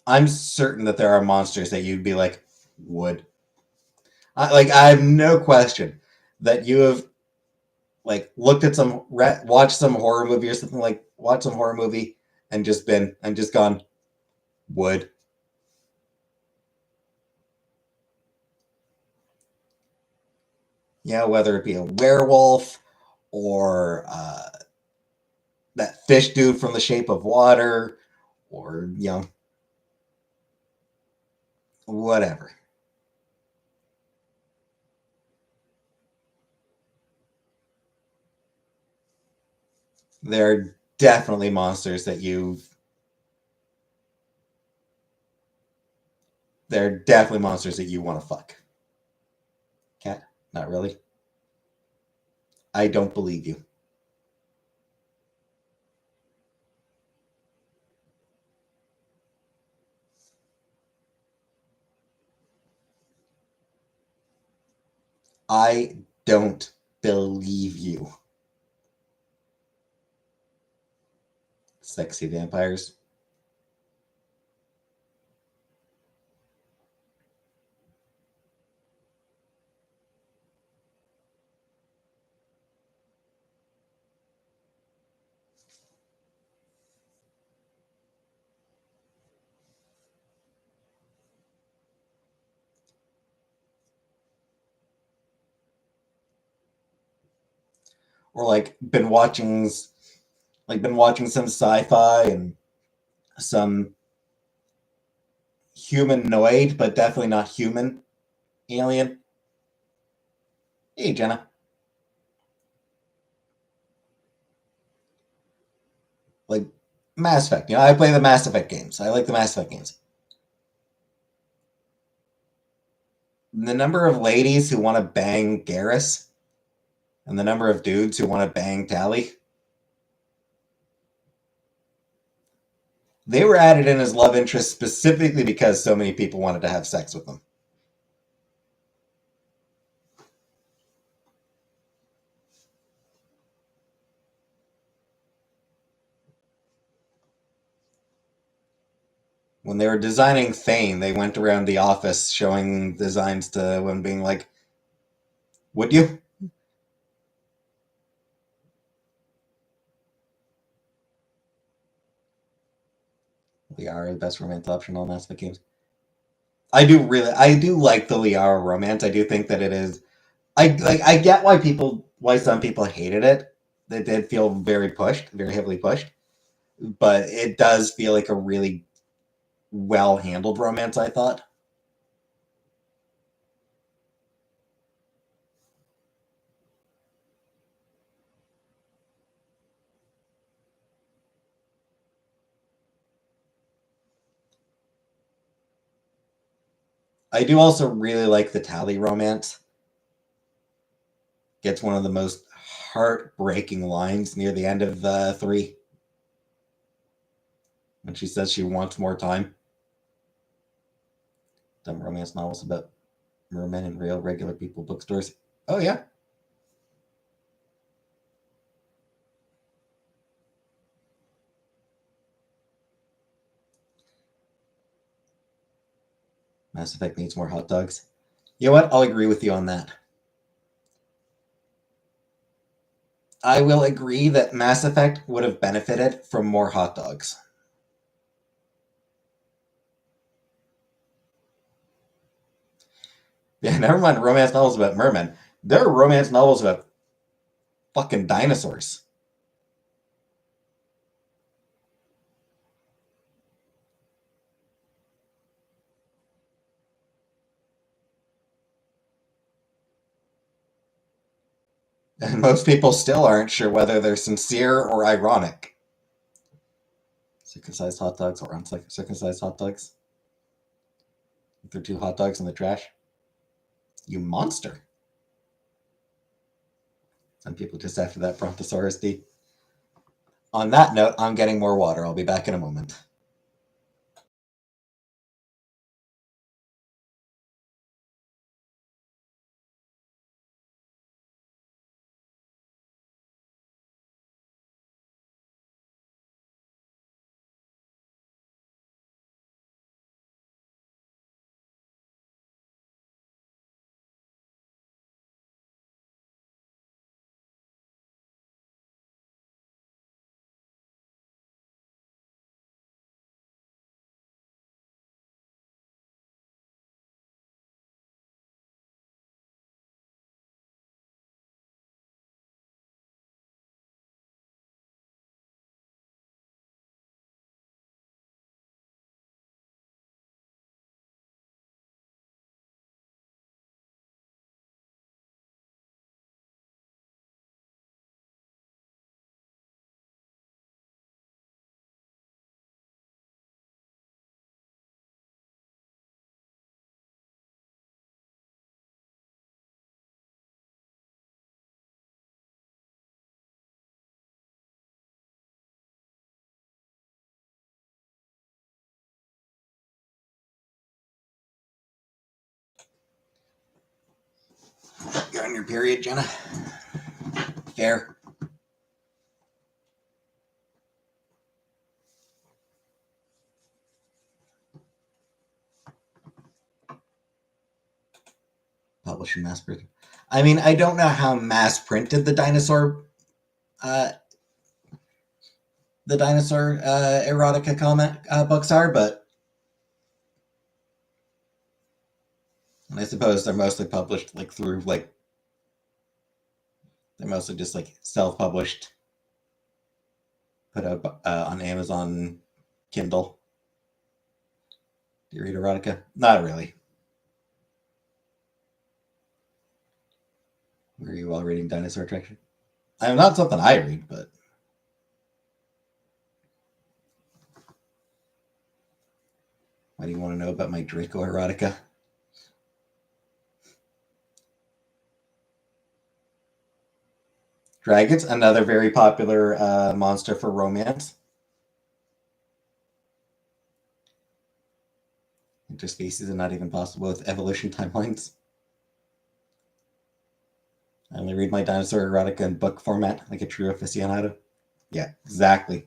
I'm certain that there are monsters that you'd be like, would. I have no question that you have like looked at watched some horror movie or something, like watched some horror movie and just gone, would. Yeah, whether it be a werewolf or that fish dude from The Shape of Water, or whatever. They're definitely monsters that you. They're definitely monsters that you want to fuck. Cat, not really. I don't believe you. I don't believe you. Sexy vampires. Or been watching some sci-fi and some humanoid, but definitely not human alien. Hey, Jenna. Like Mass Effect. I play the Mass Effect games. I like the Mass Effect games. The number of ladies who want to bang Garrus and the number of dudes who want to bang Tally, they were added in as love interests specifically because so many people wanted to have sex with them. When they were designing Thane, they went around the office showing designs to women being like, would you? Liara, the best romance option on Mass Effect games. I do like the Liara romance. I do think that it is. I get why some people hated it. It did feel very pushed, very heavily pushed, but it does feel like a really well handled romance. I thought. I do also really like the Tally romance. Gets one of the most heartbreaking lines near the end of 3 when she says she wants more time. Dumb romance novels about mermen and real regular people bookstores. Oh yeah. Mass Effect needs more hot dogs. You know what? I'll agree with you on that. I will agree that Mass Effect would have benefited from more hot dogs. Yeah, never mind romance novels about mermen. There are romance novels about fucking dinosaurs. And most people still aren't sure whether they're sincere or ironic. Circumcised hot dogs or uncircumcised hot dogs? If they're two hot dogs in the trash? You monster. Some people just after that Brontosaurus D. On that note, I'm getting more water. I'll be back in a moment. You're on your period, Jenna? Fair. Publish and mass print. I mean, I don't know how mass printed uh, the dinosaur erotica comic books are, but I suppose they're mostly published like through like they're mostly just like self-published, put up on Amazon Kindle. Do you read erotica? Not really. Were you all reading Dinosaur Attraction? I mean, not something I read, but why do you want to know about my Draco erotica? Dragons, another very popular monster for romance. Interspecies are not even possible with evolution timelines. I only read my dinosaur erotica in book format, like a true aficionado. Yeah, exactly.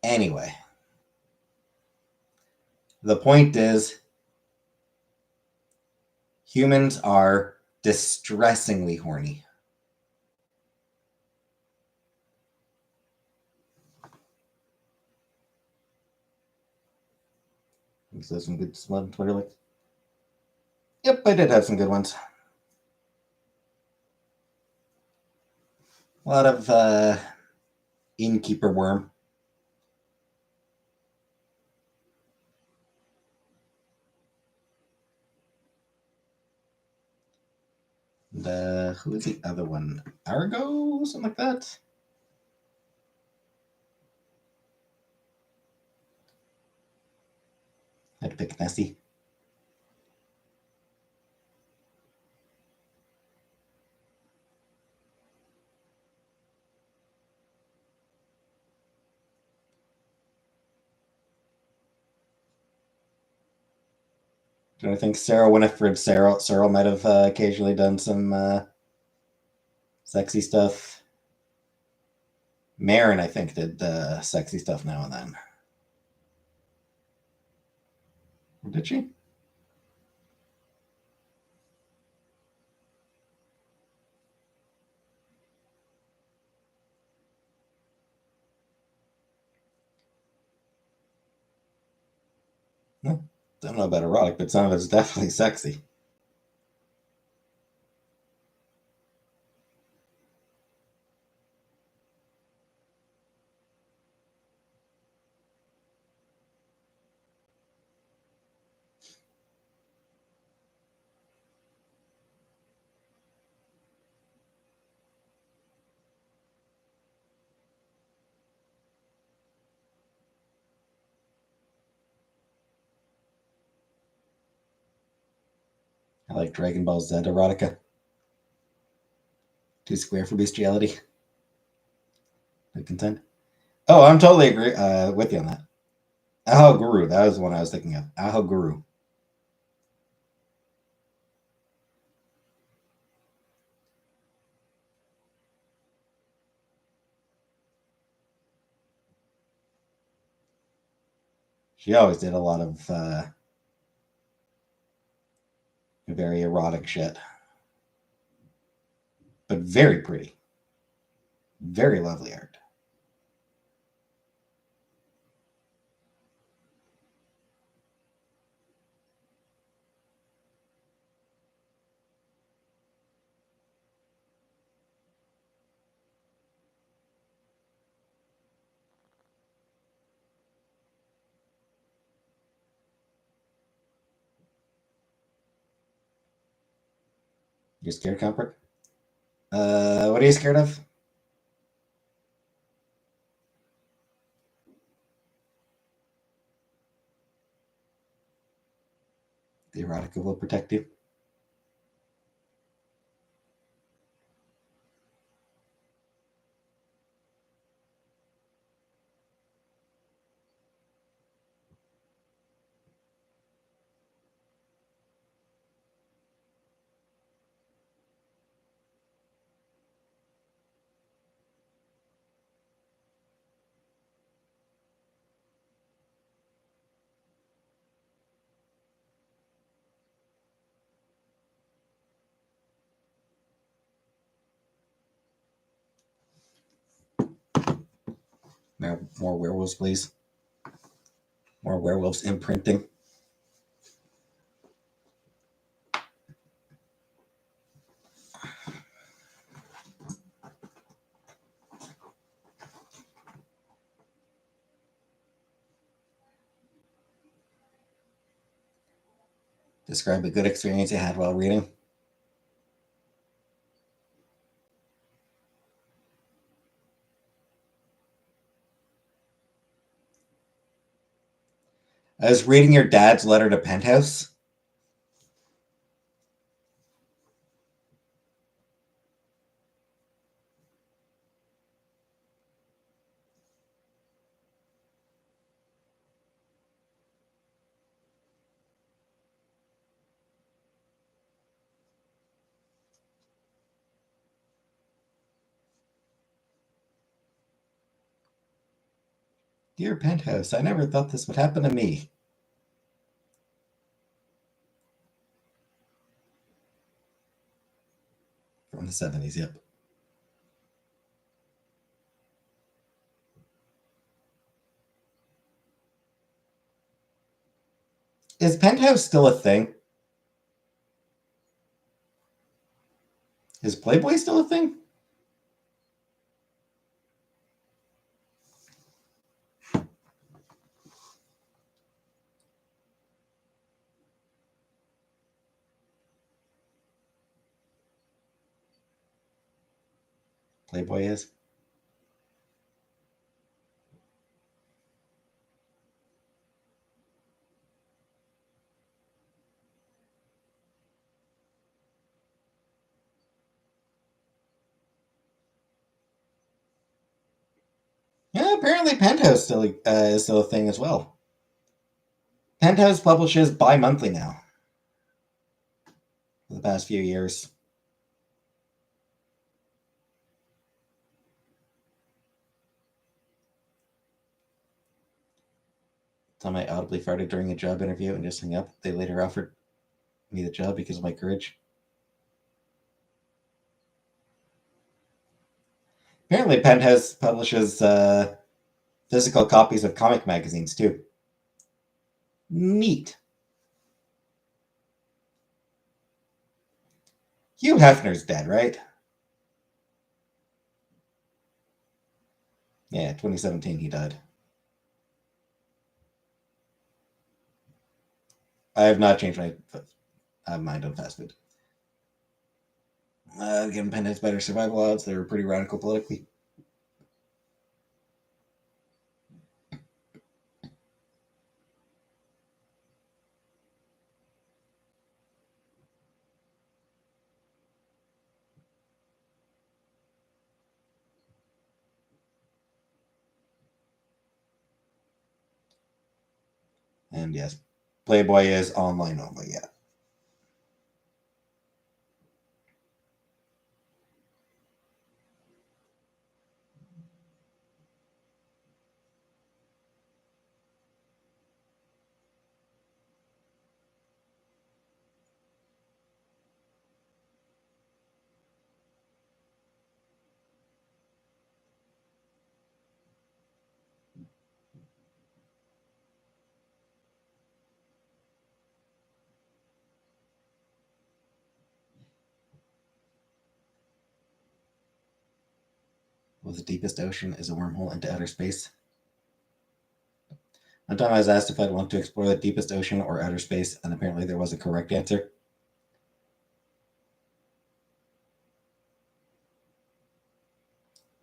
Anyway, The point is, humans are distressingly horny. So some good smut Twitter likes. Yep, I did have some good ones. A lot of innkeeper worm. Who is the other one? Argo, something like that. I had to pick Nessie. Do I think Sarah Winifred Searle might have occasionally done some sexy stuff? Marin, I think, did sexy stuff now and then. Did she? No, don't know about erotic, but some of it's definitely sexy. I like Dragon Ball Z erotica. Too square for bestiality. Good content. Oh, I'm totally agree with you on that. Aho Guru, that was the one I was thinking of. Aho Guru. She always did a lot of very erotic shit, but very pretty, very lovely art. You're scared, Comfort? What are you scared of? The erotica will protect you. More werewolves, please. More werewolves imprinting. Describe a good experience you had while reading. I was reading your dad's letter to Penthouse. Dear Penthouse, I never thought this would happen to me. From the 70s, yep. Is Penthouse still a thing? Is Playboy still a thing? Playboy is? Yeah, apparently Penthouse still is still a thing as well. Penthouse publishes bi-monthly now for the past few years. Time I audibly farted during a job interview and just hung up. They later offered me the job because of my courage. Apparently, Penthouse publishes physical copies of comic magazines too. Neat. Hugh Hefner's dead, right? Yeah, 2017 he died. I have not changed my mind on fast food. Given Penthouse better survival odds, they were pretty radical politically. And yes, Playboy is online only, yeah. Well, the deepest ocean is a wormhole into outer space. One time I was asked if I'd want to explore the deepest ocean or outer space, and apparently there was a correct answer.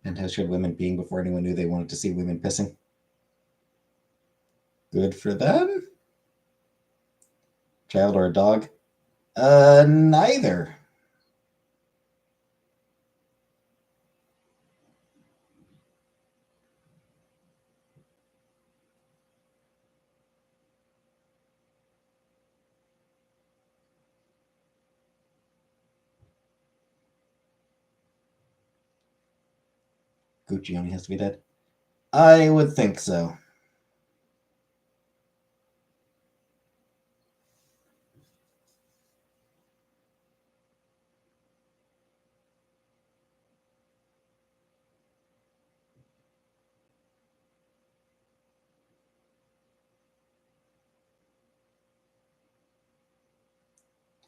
Penthouse showed women peeing before anyone knew they wanted to see women pissing. Good for them? Child or a dog? Neither. Gucci only has to be dead. I would think so.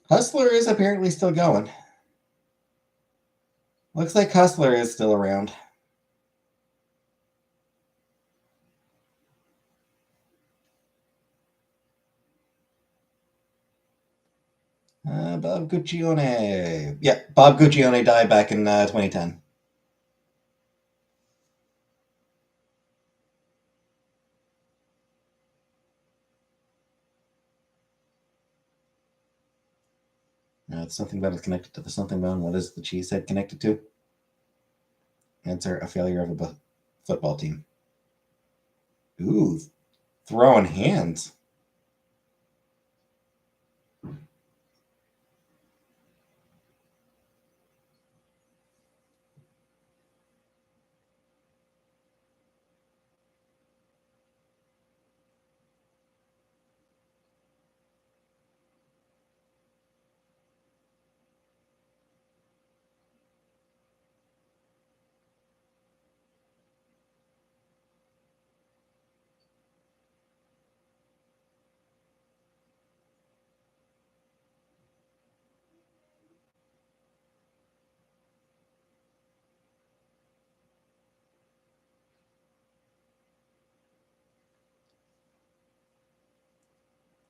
Hustler is apparently still going. Looks like Hustler is still around. Bob Guccione. Yeah, Bob Guccione died back in 2010. It's something about is connected to the something bone. What is the cheese head connected to? Answer: a failure of a football team. Ooh, throwing hands.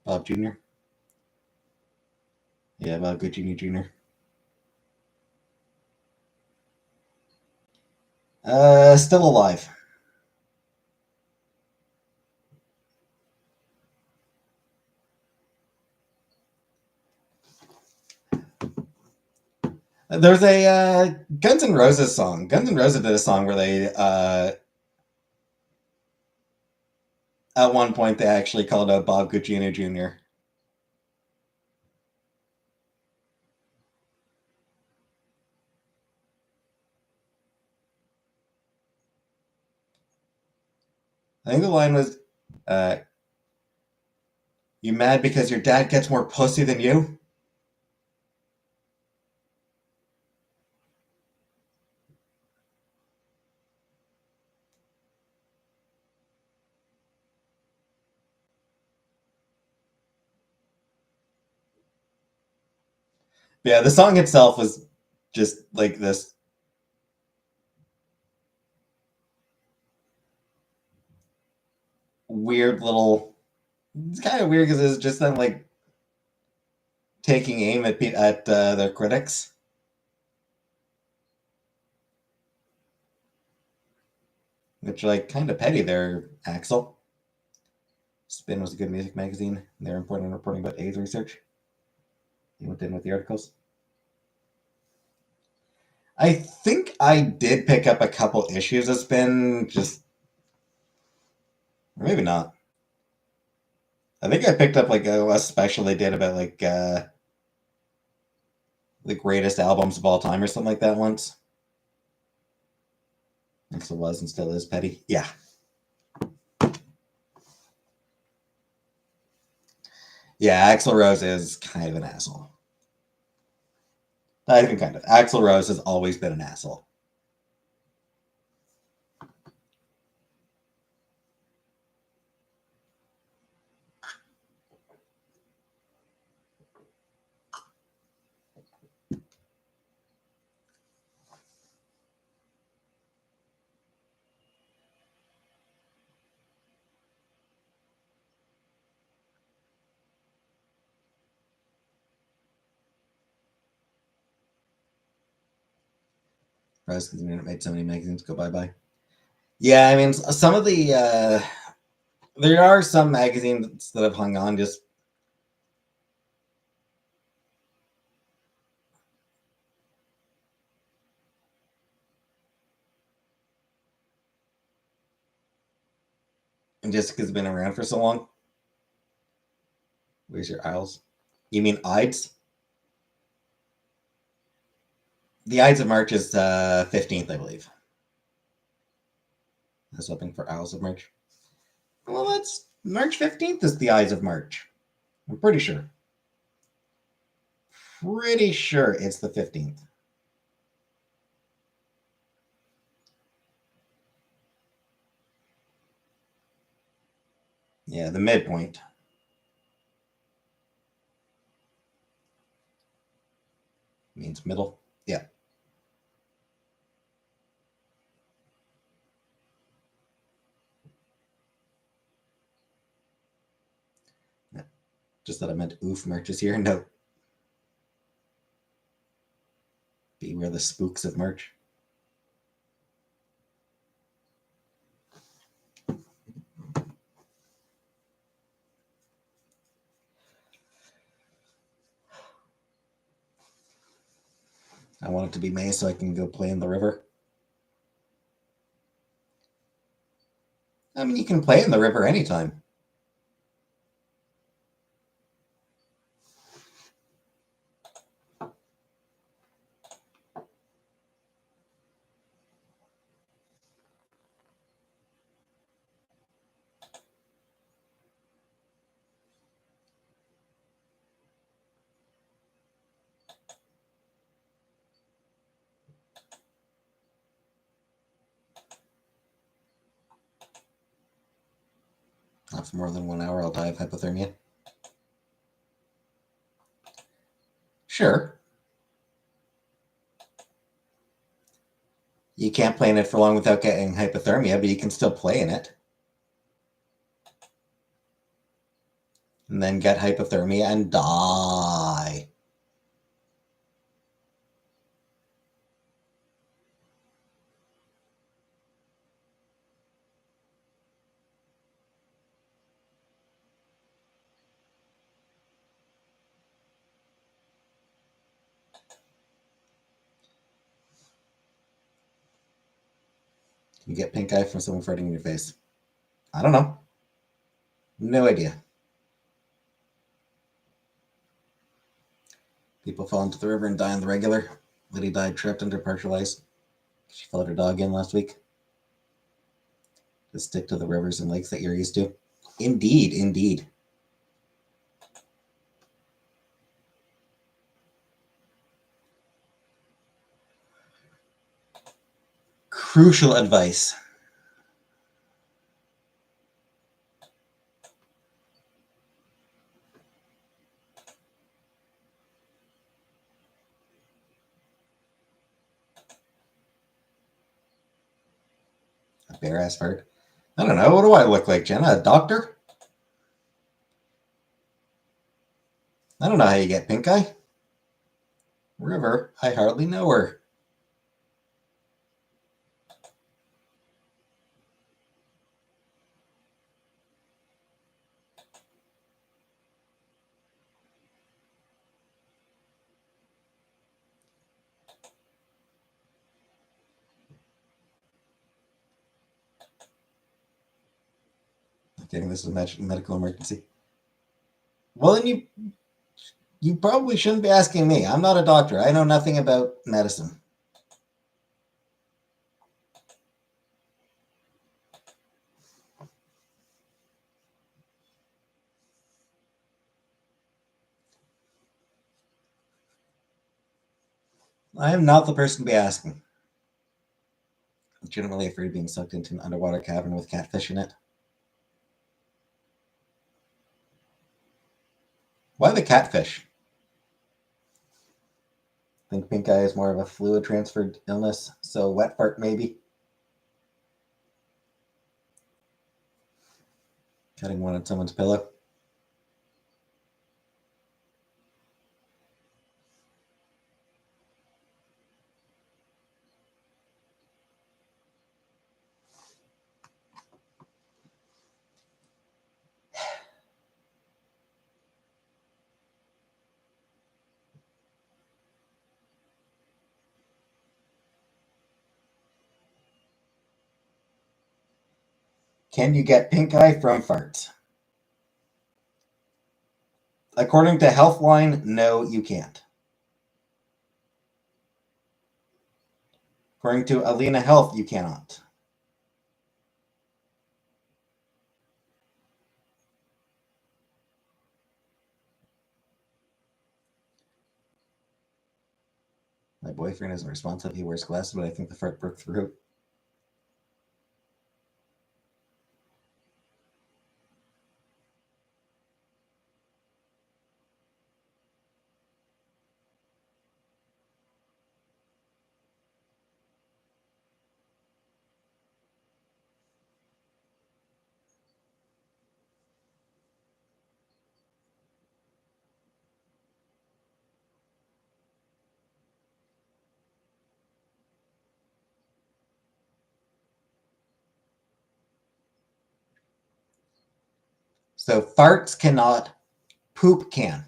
Bob Jr. Yeah, Bob Guccini Jr. Still alive. There's a Guns N' Roses song. Guns N' Roses did a song where they, at one point, they actually called out Bob Guccini Jr. I think the line was, uh, "You mad because your dad gets more pussy than you?" Yeah, the song itself was just like this weird little. It's kind of weird because it's just them like taking aim at their critics, which like kind of petty there, Axel. Spin was a good music magazine. They're important in reporting about AIDS research. You went in with the articles. I think I did pick up a couple issues of Spin, just maybe not. I think I picked up like a special they did about like the greatest albums of all time or something like that once. Axel was and still is petty. Yeah. Yeah, Axl Rose is kind of an asshole. Not even kind of. Axl Rose has always been an asshole. Rose because the internet made so many magazines go bye bye. Yeah, I mean, some of the there are some magazines that have hung on just because it's been around for so long. Where's your Isles? You mean Ides? The Ides of March is 15th, I believe. I was hoping for Isles of March. Well, that's March 15th is the Ides of March. I'm pretty sure. Pretty sure it's the 15th. Yeah, the midpoint. Means middle. Yeah. Just that I meant oof March is here. No. Beware the spooks of March. I want it to be May so I can go play in the river. I mean, you can play in the river anytime. Not for more than 1 hour, I'll die of hypothermia. Sure. You can't play in it for long without getting hypothermia, but you can still play in it. and then get hypothermia and die. You get pink eye from someone farting in your face. I don't know. No idea. People fall into the river and die on the regular. Lady died trapped under partial ice. She followed her dog in last week. Just stick to the rivers and lakes that you're used to. Indeed, indeed. Crucial advice. A bare ass fart. I don't know. What do I look like, Jenna? A doctor? I don't know how you get pink eye. River, I hardly know her. Okay, this is a medical emergency. Well, then you probably shouldn't be asking me. I'm not a doctor. I know nothing about medicine. I am not the person to be asking. I'm legitimately afraid of being sucked into an underwater cavern with catfish in it. Why the catfish? I think pink eye is more of a fluid transferred illness, so wet fart maybe. Cutting one on someone's pillow. Can you get pink eye from farts? According to Healthline, no, you can't. According to Alina Health, you cannot. My boyfriend isn't responsive. He wears glasses, but I think the fart broke through. So farts cannot, poop can.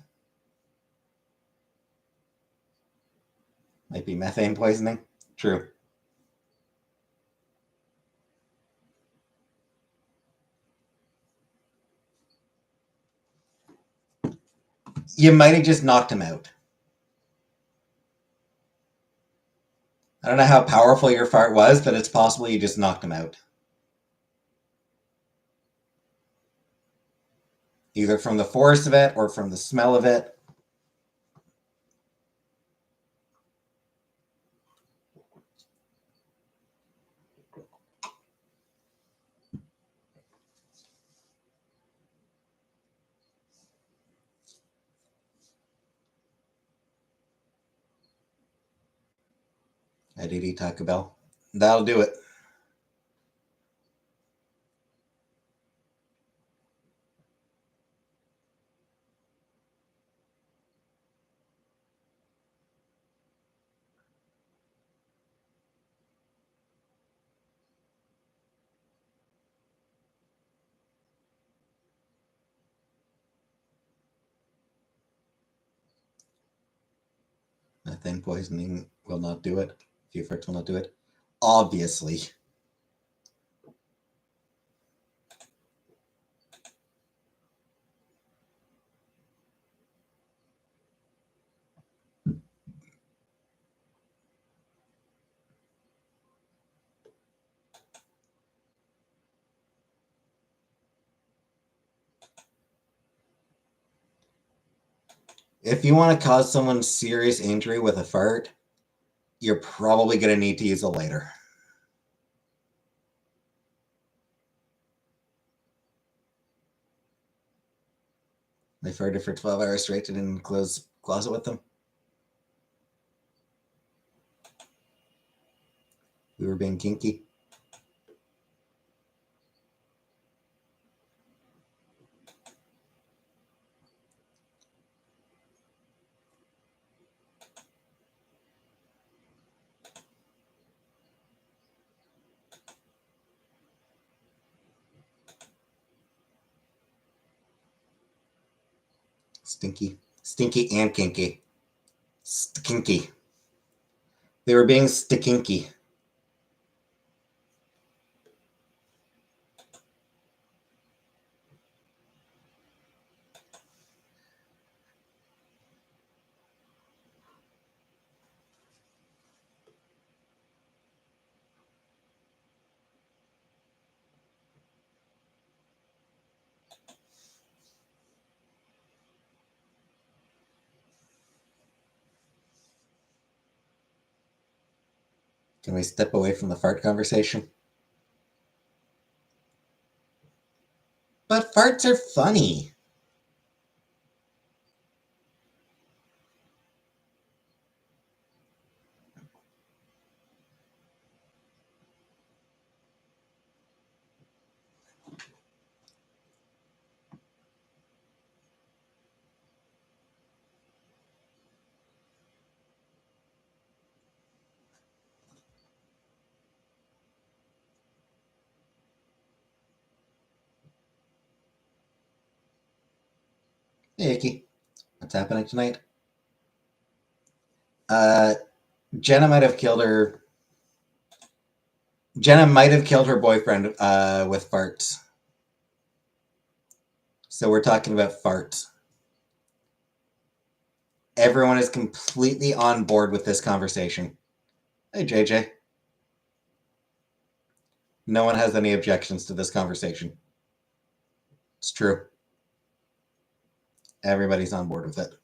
Might be methane poisoning. True. You might have just knocked him out. I don't know how powerful your fart was, but it's possible you just knocked him out. Either from the force of it or from the smell of it. I did eat Taco Bell. That'll do it. Methane poisoning will not do it. Few farts will not do it. Obviously. If you want to cause someone serious injury with a fart, you're probably going to need to use a lighter. They farted for 12 hours straight, didn't close closet with them. We were being kinky. Stinky. Stinky and kinky. Stinky. They were being stinky. Can we step away from the fart conversation? But farts are funny. Hey, Icky. What's happening tonight? Jenna might have killed her. Jenna might have killed her boyfriend with farts. So we're talking about farts. Everyone is completely on board with this conversation. Hey, JJ. No one has any objections to this conversation. It's true. Everybody's on board with it.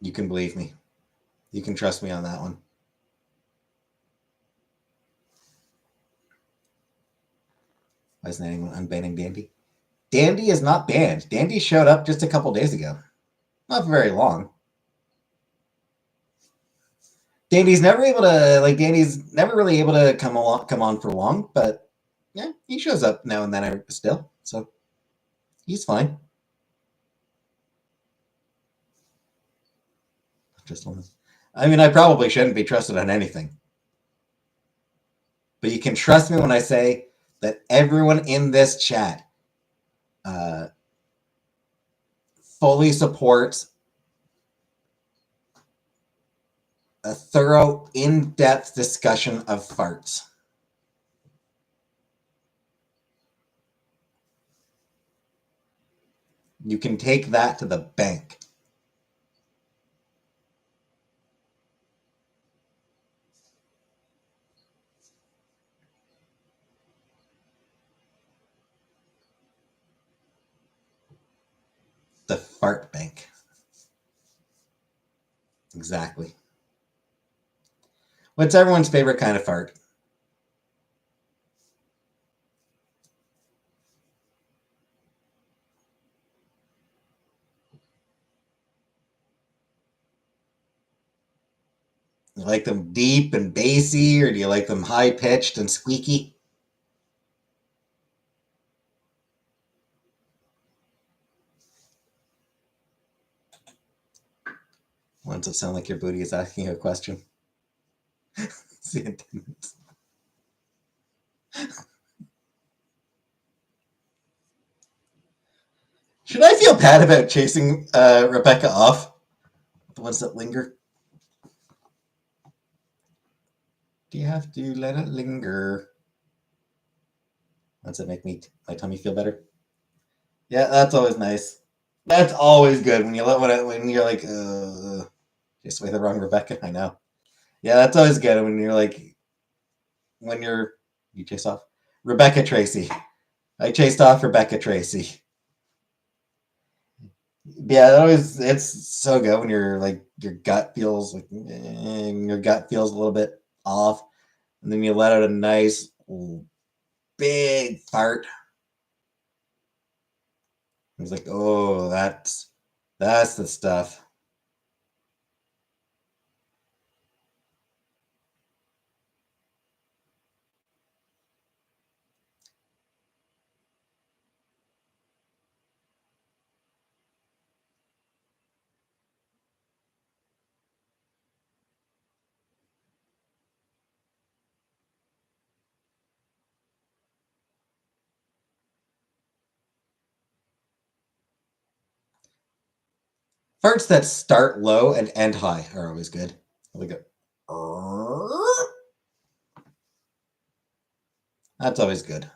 You can believe me. You can trust me on that one. Why isn't anyone unbanning Dandy? Dandy is not banned. Dandy showed up just a couple days ago. Not for very long. Dandy's never really able to come on for long, but yeah, he shows up now and then still, so he's fine. I mean, I probably shouldn't be trusted on anything, but you can trust me when I say that everyone in this chat fully supports a thorough, in-depth discussion of farts. You can take that to the bank. The fart bank. Exactly. What's everyone's favorite kind of fart? You like them deep and bassy, or do you like them high-pitched and squeaky? Why does it sound like your booty is asking you a question? See, it didn't. Should I feel bad about chasing Rebecca off? The ones that linger? Do you have to let it linger? Does it make my tummy feel better? Yeah, that's always nice. That's always good when you're like, chase away the wrong Rebecca. I know. Yeah, that's always good when you're like, when you chase off Rebecca Tracy. I chased off Rebecca Tracy. Yeah, it's so good when you're like your gut feels like your gut feels a little bit off, and then you let out a nice big fart. It's like, oh, that's the stuff. Farts that start low and end high are always good. We go. That's always good.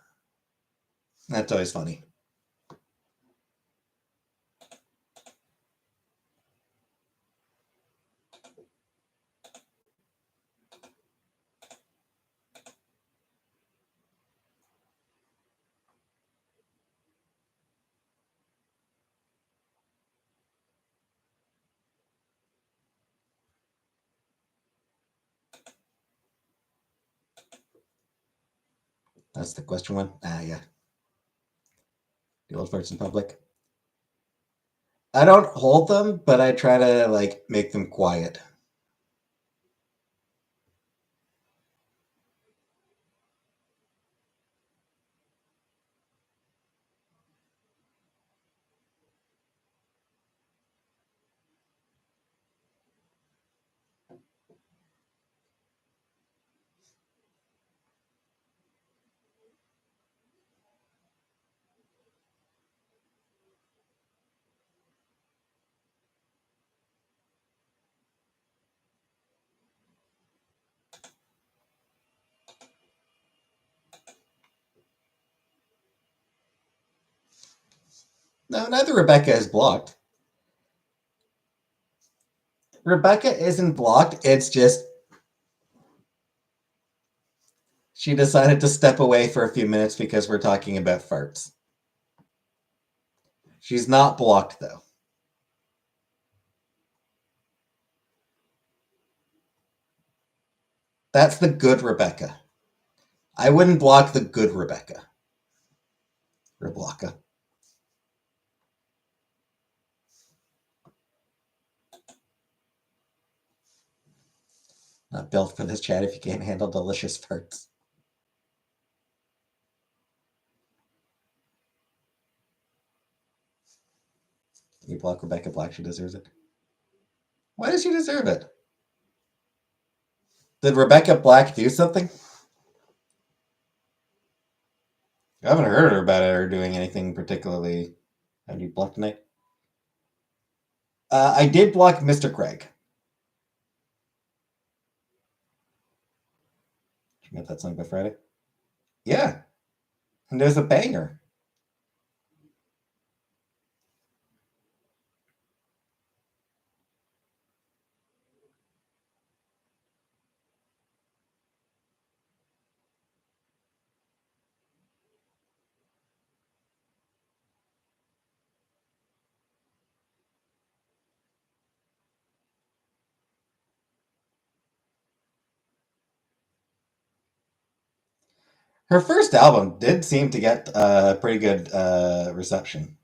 That's always funny. That's the question one. Ah, yeah. The old farts in public. I don't hold them, but I try to like make them quiet. No, neither Rebecca is blocked. Rebecca isn't blocked. It's just she decided to step away for a few minutes because we're talking about farts. She's not blocked though. That's the good Rebecca. I wouldn't block the good Rebecca. Rebecca. Not built for this chat if you can't handle delicious farts. You block Rebecca Black, she deserves it. Why does she deserve it? Did Rebecca Black do something? I haven't heard her about her doing anything particularly. Have you blocked tonight? I did block Mr. Craig. Did you get that song by Friday? Yeah. And there's a banger. Her first album did seem to get pretty good reception.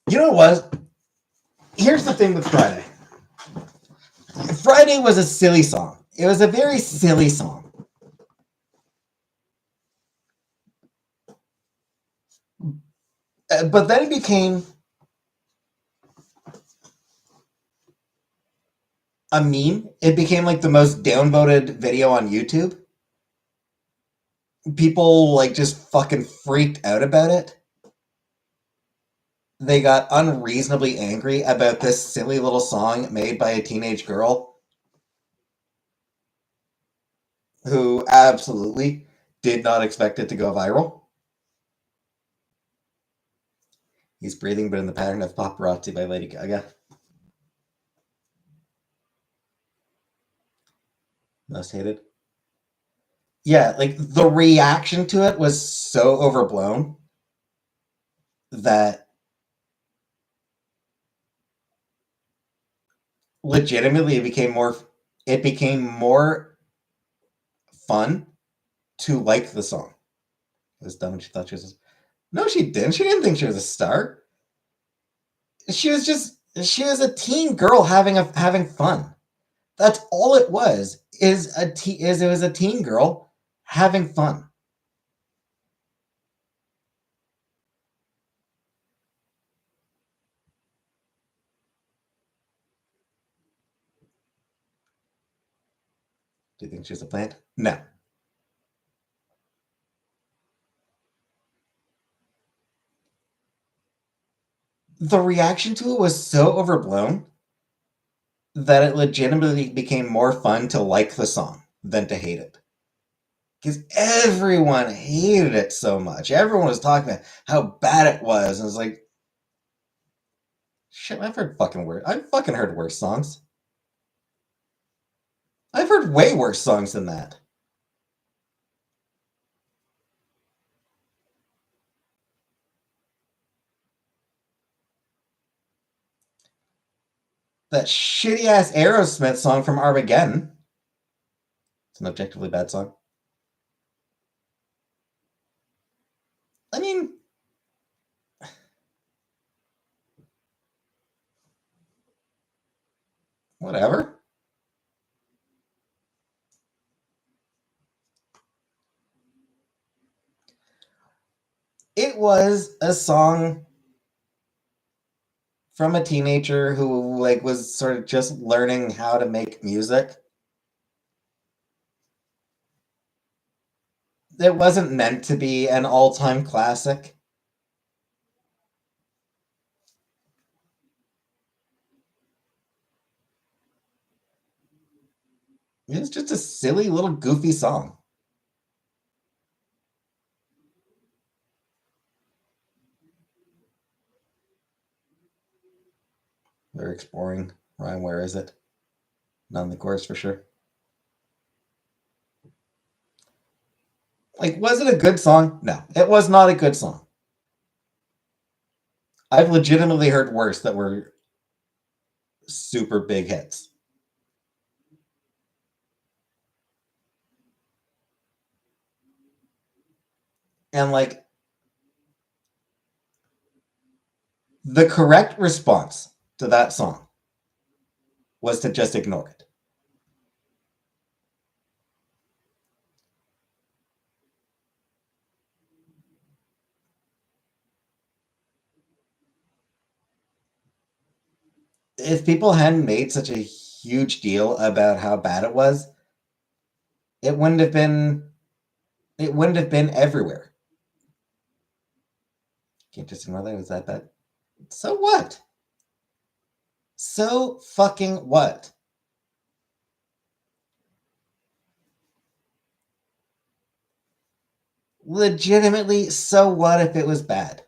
You know what? Here's the thing with Friday. Friday was a silly song. It was a very silly song. But then it became a meme. It became like the most downvoted video on YouTube. People like just fucking freaked out about it. They got unreasonably angry about this silly little song made by a teenage girl who absolutely did not expect it to go viral. He's breathing, but in the pattern of Paparazzi by Lady Gaga. Most hated. Yeah, like the reaction to it was so overblown that legitimately it became more fun to like the song. It was dumb when she thought she was no, she didn't. She didn't think she was a star. She was a teen girl having fun. That's all it was. It was a teen girl having fun. Do you think she's a plant? No. The reaction to it was so overblown that it legitimately became more fun to like the song than to hate it. Because everyone hated it so much. Everyone was talking about how bad it was. And it's like, shit, I've fucking heard worse songs. I've heard way worse songs than that. That shitty ass Aerosmith song from Armageddon. It's an objectively bad song. I mean, whatever. It was a song from a teenager who like was sort of just learning how to make music. It wasn't meant to be an all-time classic. It was just a silly little goofy song. They're exploring. Ryan, where is it? Not in the chorus for sure. Like, was it a good song? No, it was not a good song. I've legitimately heard worse that were super big hits. And like the correct response to that song was to just ignore it. If people hadn't made such a huge deal about how bad it was, it wouldn't have been it wouldn't have been everywhere. Can't just ignore that. It was that bad. So what? So fucking what? Legitimately, so what if it was bad?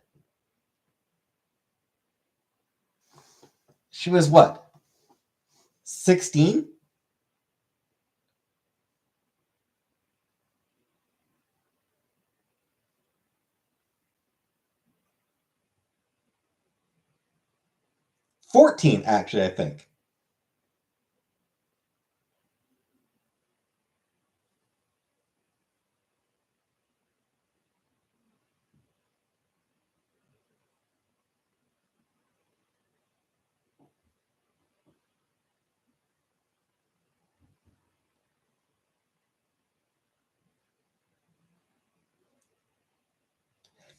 She was what? 16? $14, actually, I think.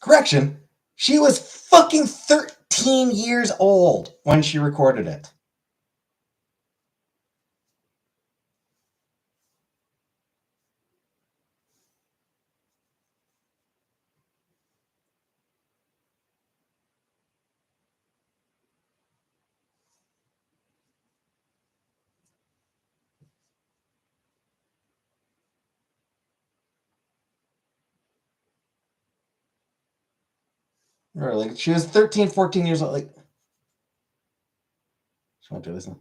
Correction, She was fucking 13 years old when she recorded it. Or like she was 13, 14 years old. Like, she went to listen.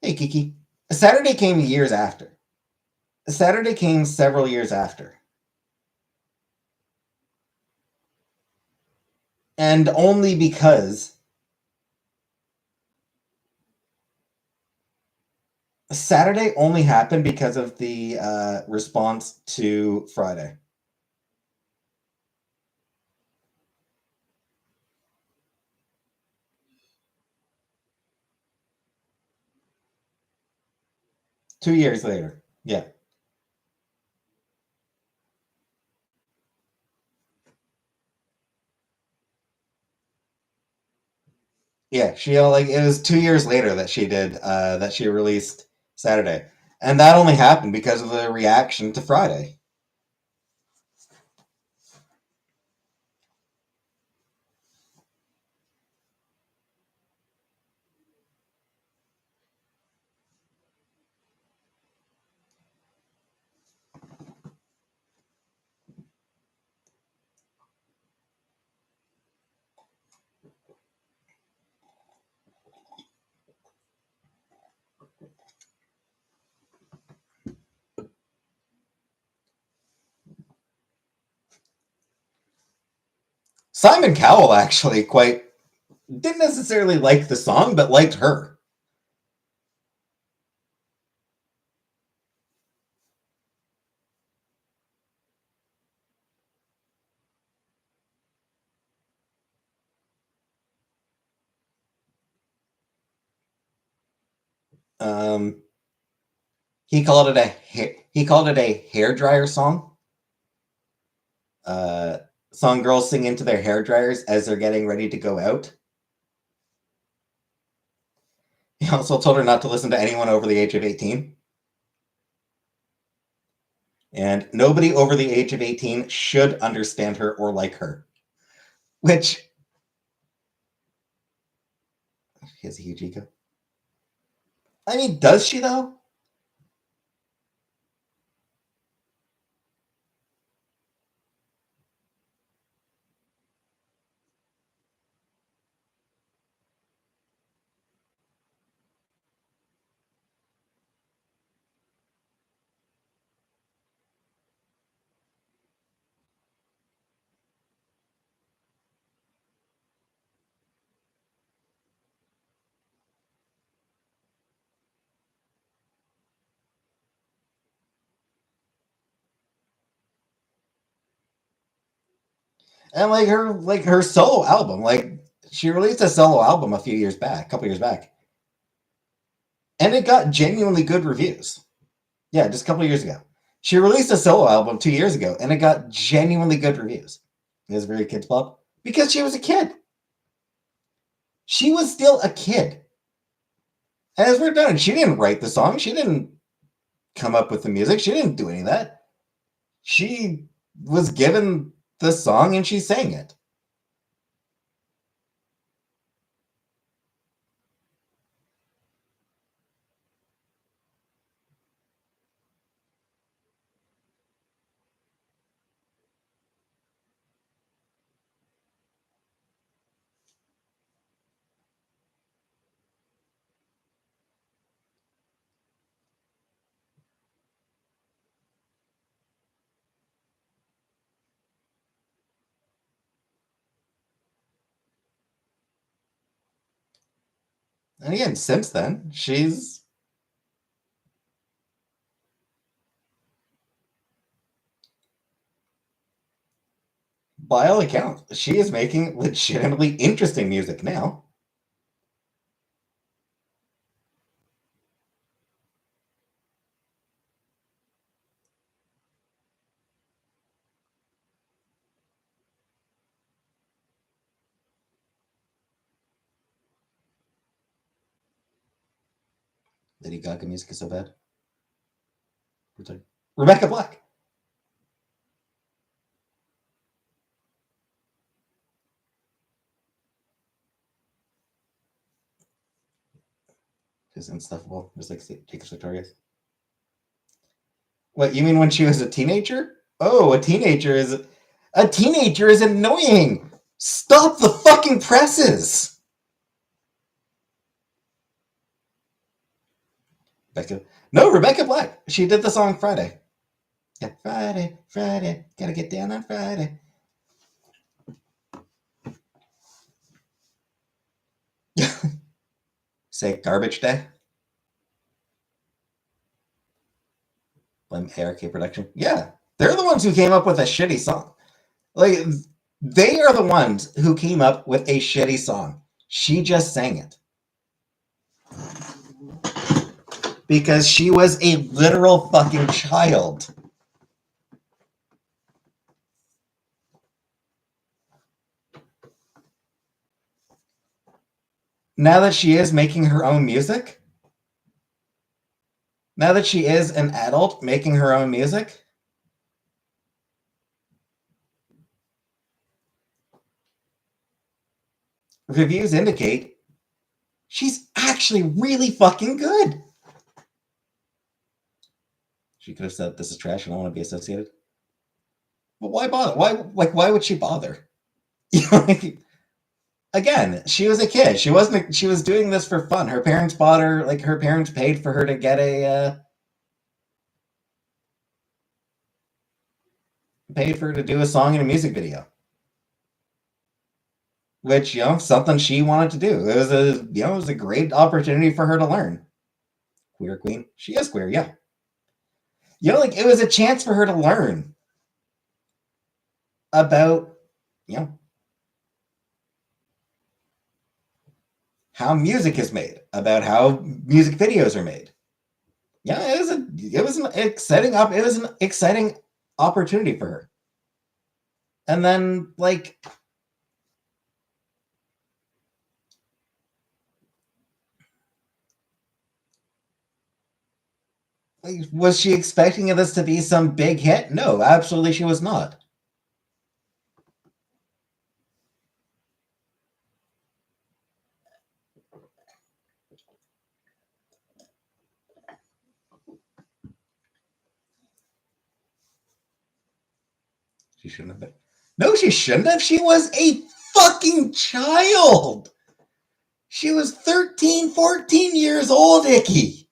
Hey, Kiki. Saturday came years after. Saturday came several years after. And only because Saturday only happened because of the response to Friday. Two years later. Yeah. Yeah, she like it was 2 years later that she did that she released Saturday. And that only happened because of the reaction to Friday. Simon Cowell actually quite didn't necessarily like the song, but liked her. Um, he called it a hair dryer song. Uh, Song girls sing into their hair dryers as they're getting ready to go out. He also told her not to listen to anyone over the age of 18. And nobody over the age of 18 should understand her or like her. Which he has a huge ego. I mean, does she though? And like her solo album, like she released a solo album a couple years back, and it got genuinely good reviews. Yeah, just a couple of years ago. She released a solo album 2 years ago, and it got genuinely good reviews. It was very kids pop because she was a kid. She was still a kid. As we're done, she didn't write the song. She didn't come up with the music. She didn't do any of that. She was given the song and she sang it. And again, since then, she's by all accounts, she is making legitimately interesting music now. Lady Gaga music is so bad. Rebecca Black. Just unstuffable, just like Jacob Sartorius. What, you mean when she was a teenager? Oh, a teenager is annoying. Stop the fucking presses. Rebecca Black. She did the song Friday. Yeah, Friday, Friday, gotta get down on Friday. Say Garbage Day. Blame ARK Production. Yeah, they're the ones who came up with a shitty song. Like, they are the ones who came up with a shitty song. She just sang it. Because she was a literal fucking child. Now that she is making her own music, now that she is an adult making her own music, reviews indicate she's actually really fucking good. She could have said, "This is trash. I don't want to be associated." But why bother? Why would she bother? Again, she was a kid. She wasn't. She was doing this for fun. Her parents bought her. Like, her parents paid for her to get paid for her to do a song in a music video. Which, something she wanted to do. It was a great opportunity for her to learn. Queer queen. She is queer, yeah. It was a chance for her to learn about, how music is made, about how music videos are made. Yeah, it was an exciting opportunity for her. And then, like, was she expecting this to be some big hit? No, absolutely she was not. She shouldn't have been. No, she shouldn't have. She was a fucking child. She was 13, 14 years old, Icky.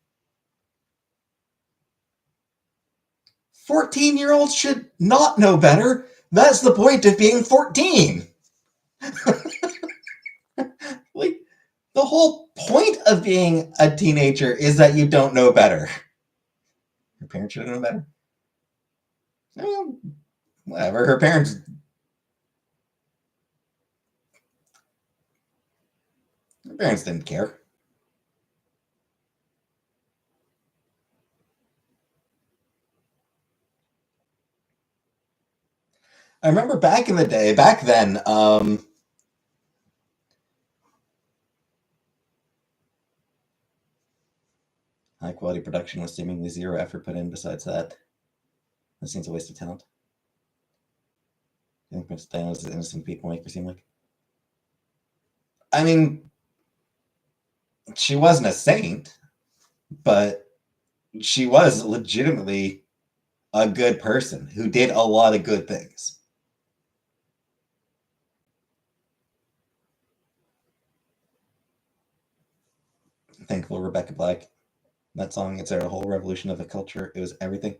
14-year-olds should not know better. That's the point of being 14. Like, the whole point of being a teenager is that you don't know better. Her parents should have known better. Whatever. Her parents. Her parents didn't care. I remember back then, high quality production with seemingly zero effort put in besides that. This seems a waste of talent. I think Prince Diana is innocent people make her seem like. I mean, she wasn't a saint, but she was legitimately a good person who did a lot of good things. Thankful Rebecca Black. That song, it's a whole revolution of the culture. It was everything.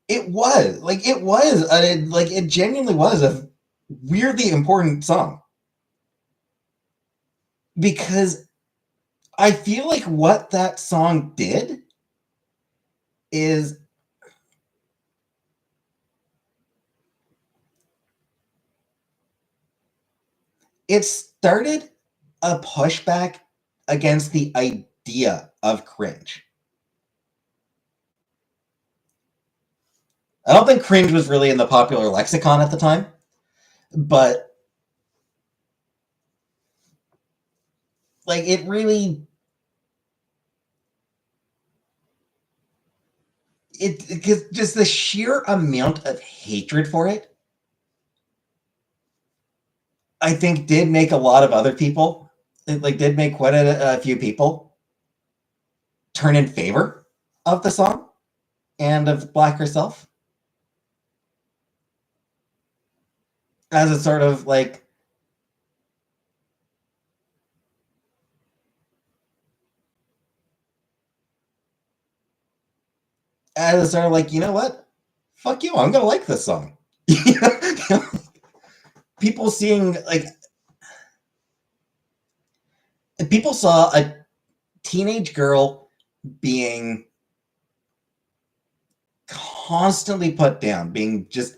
It was it genuinely was a weirdly important song, because I feel like what that song did is it started a pushback against the idea of cringe. I don't think cringe was really in the popular lexicon at the time, but like, it really, because just the sheer amount of hatred for it, I think did make a lot of other people, did make quite a few people turn in favor of the song and of Black herself. As a sort of you know what? Fuck you, I'm gonna like this song. People seeing people saw a teenage girl being constantly put down, being just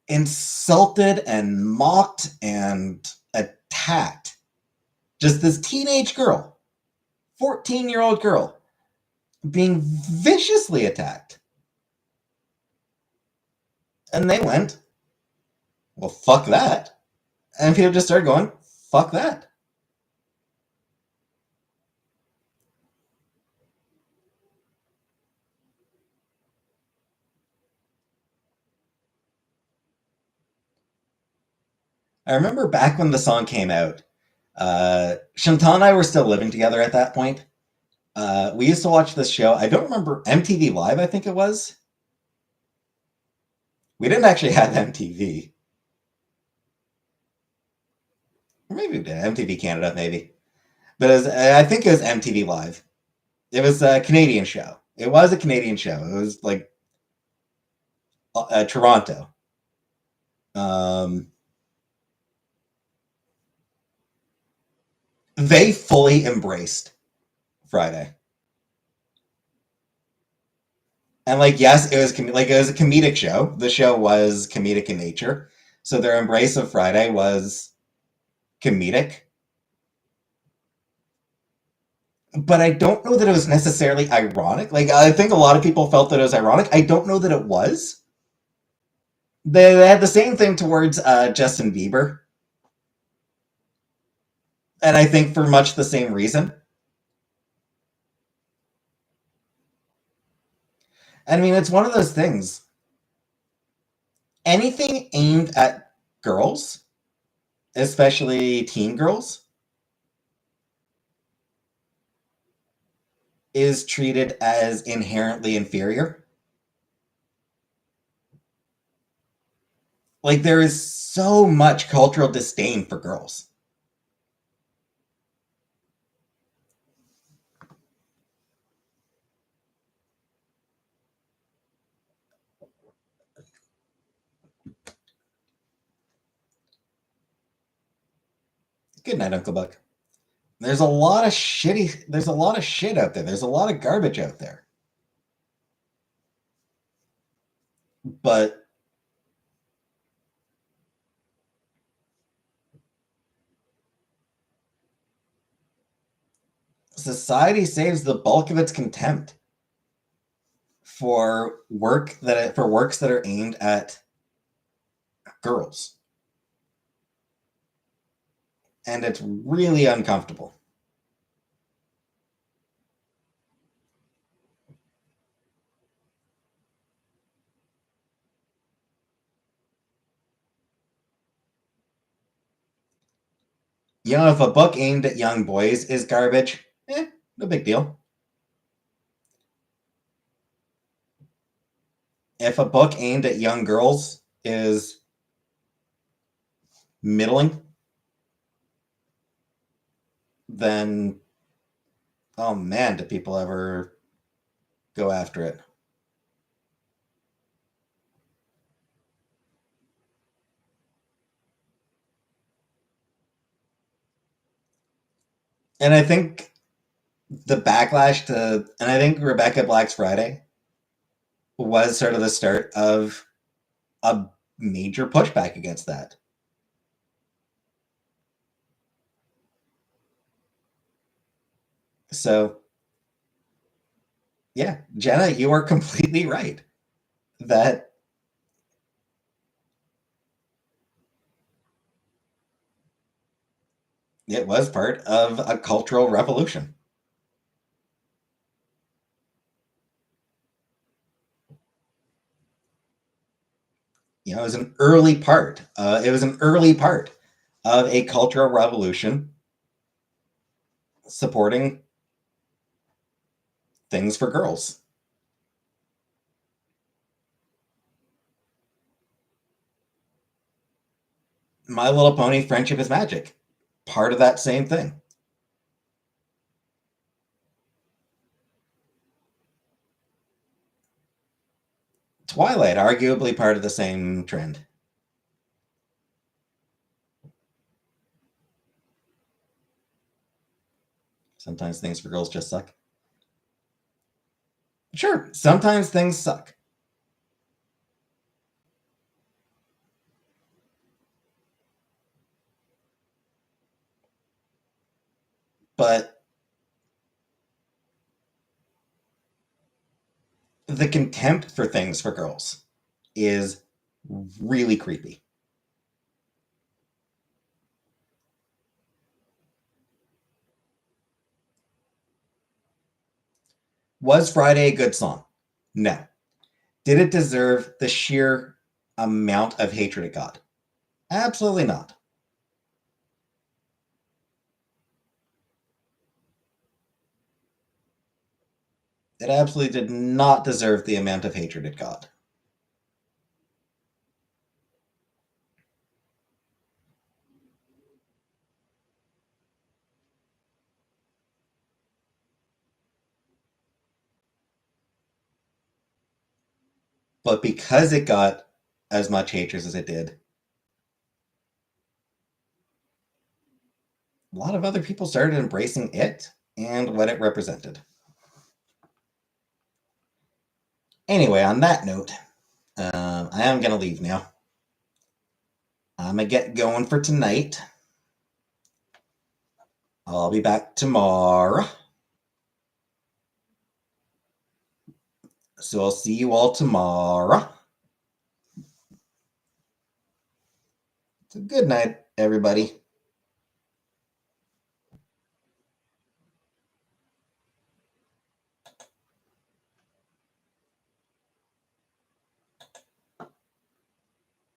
insulted and mocked and attacked. Just this teenage girl, 14-year-old girl, being viciously attacked. And they went, well, fuck that. And people just started going, fuck that. I remember back when the song came out, Chantal and I were still living together at that point. We used to watch this show. I don't remember, MTV Live, I think it was. We didn't actually have MTV. Or maybe we did. MTV Canada, maybe. But I think it was MTV Live. It was a Canadian show. It was a Canadian show. It was Toronto. They fully embraced Friday. And yes, it was it was a comedic show. The show was comedic in nature, so their embrace of Friday was comedic. But I don't know that it was necessarily ironic. I think a lot of people felt that it was ironic. I don't know that it was. They had the same thing towards Justin Bieber, and I think for much the same reason. I mean, it's one of those things. Anything aimed at girls, especially teen girls, is treated as inherently inferior. There is so much cultural disdain for girls. Good night, Uncle Buck. There's a lot of shit out there. There's a lot of garbage out there. But society saves the bulk of its contempt for works that are aimed at girls. And it's really uncomfortable. If a book aimed at young boys is garbage, no big deal. If a book aimed at young girls is middling, then, oh man, do people ever go after it? And I think I think Rebecca Black's Friday was sort of the start of a major pushback against that. So, yeah, Jenna, you are completely right that it was part of a cultural revolution. it was an early part. It was an early part of a cultural revolution supporting things for girls. My Little Pony: Friendship is Magic, part of that same thing. Twilight, arguably part of the same trend. Sometimes things for girls just suck. Sure, sometimes things suck. But the contempt for things for girls is really creepy. Was Friday a good song? No. Did it deserve the sheer amount of hatred it got? Absolutely not. It absolutely did not deserve the amount of hatred it got. But because it got as much hatred as it did, a lot of other people started embracing it and what it represented. Anyway, on that note, I am going to leave now. I'm going to get going for tonight. I'll be back tomorrow. So I'll see you all tomorrow. So good night, everybody.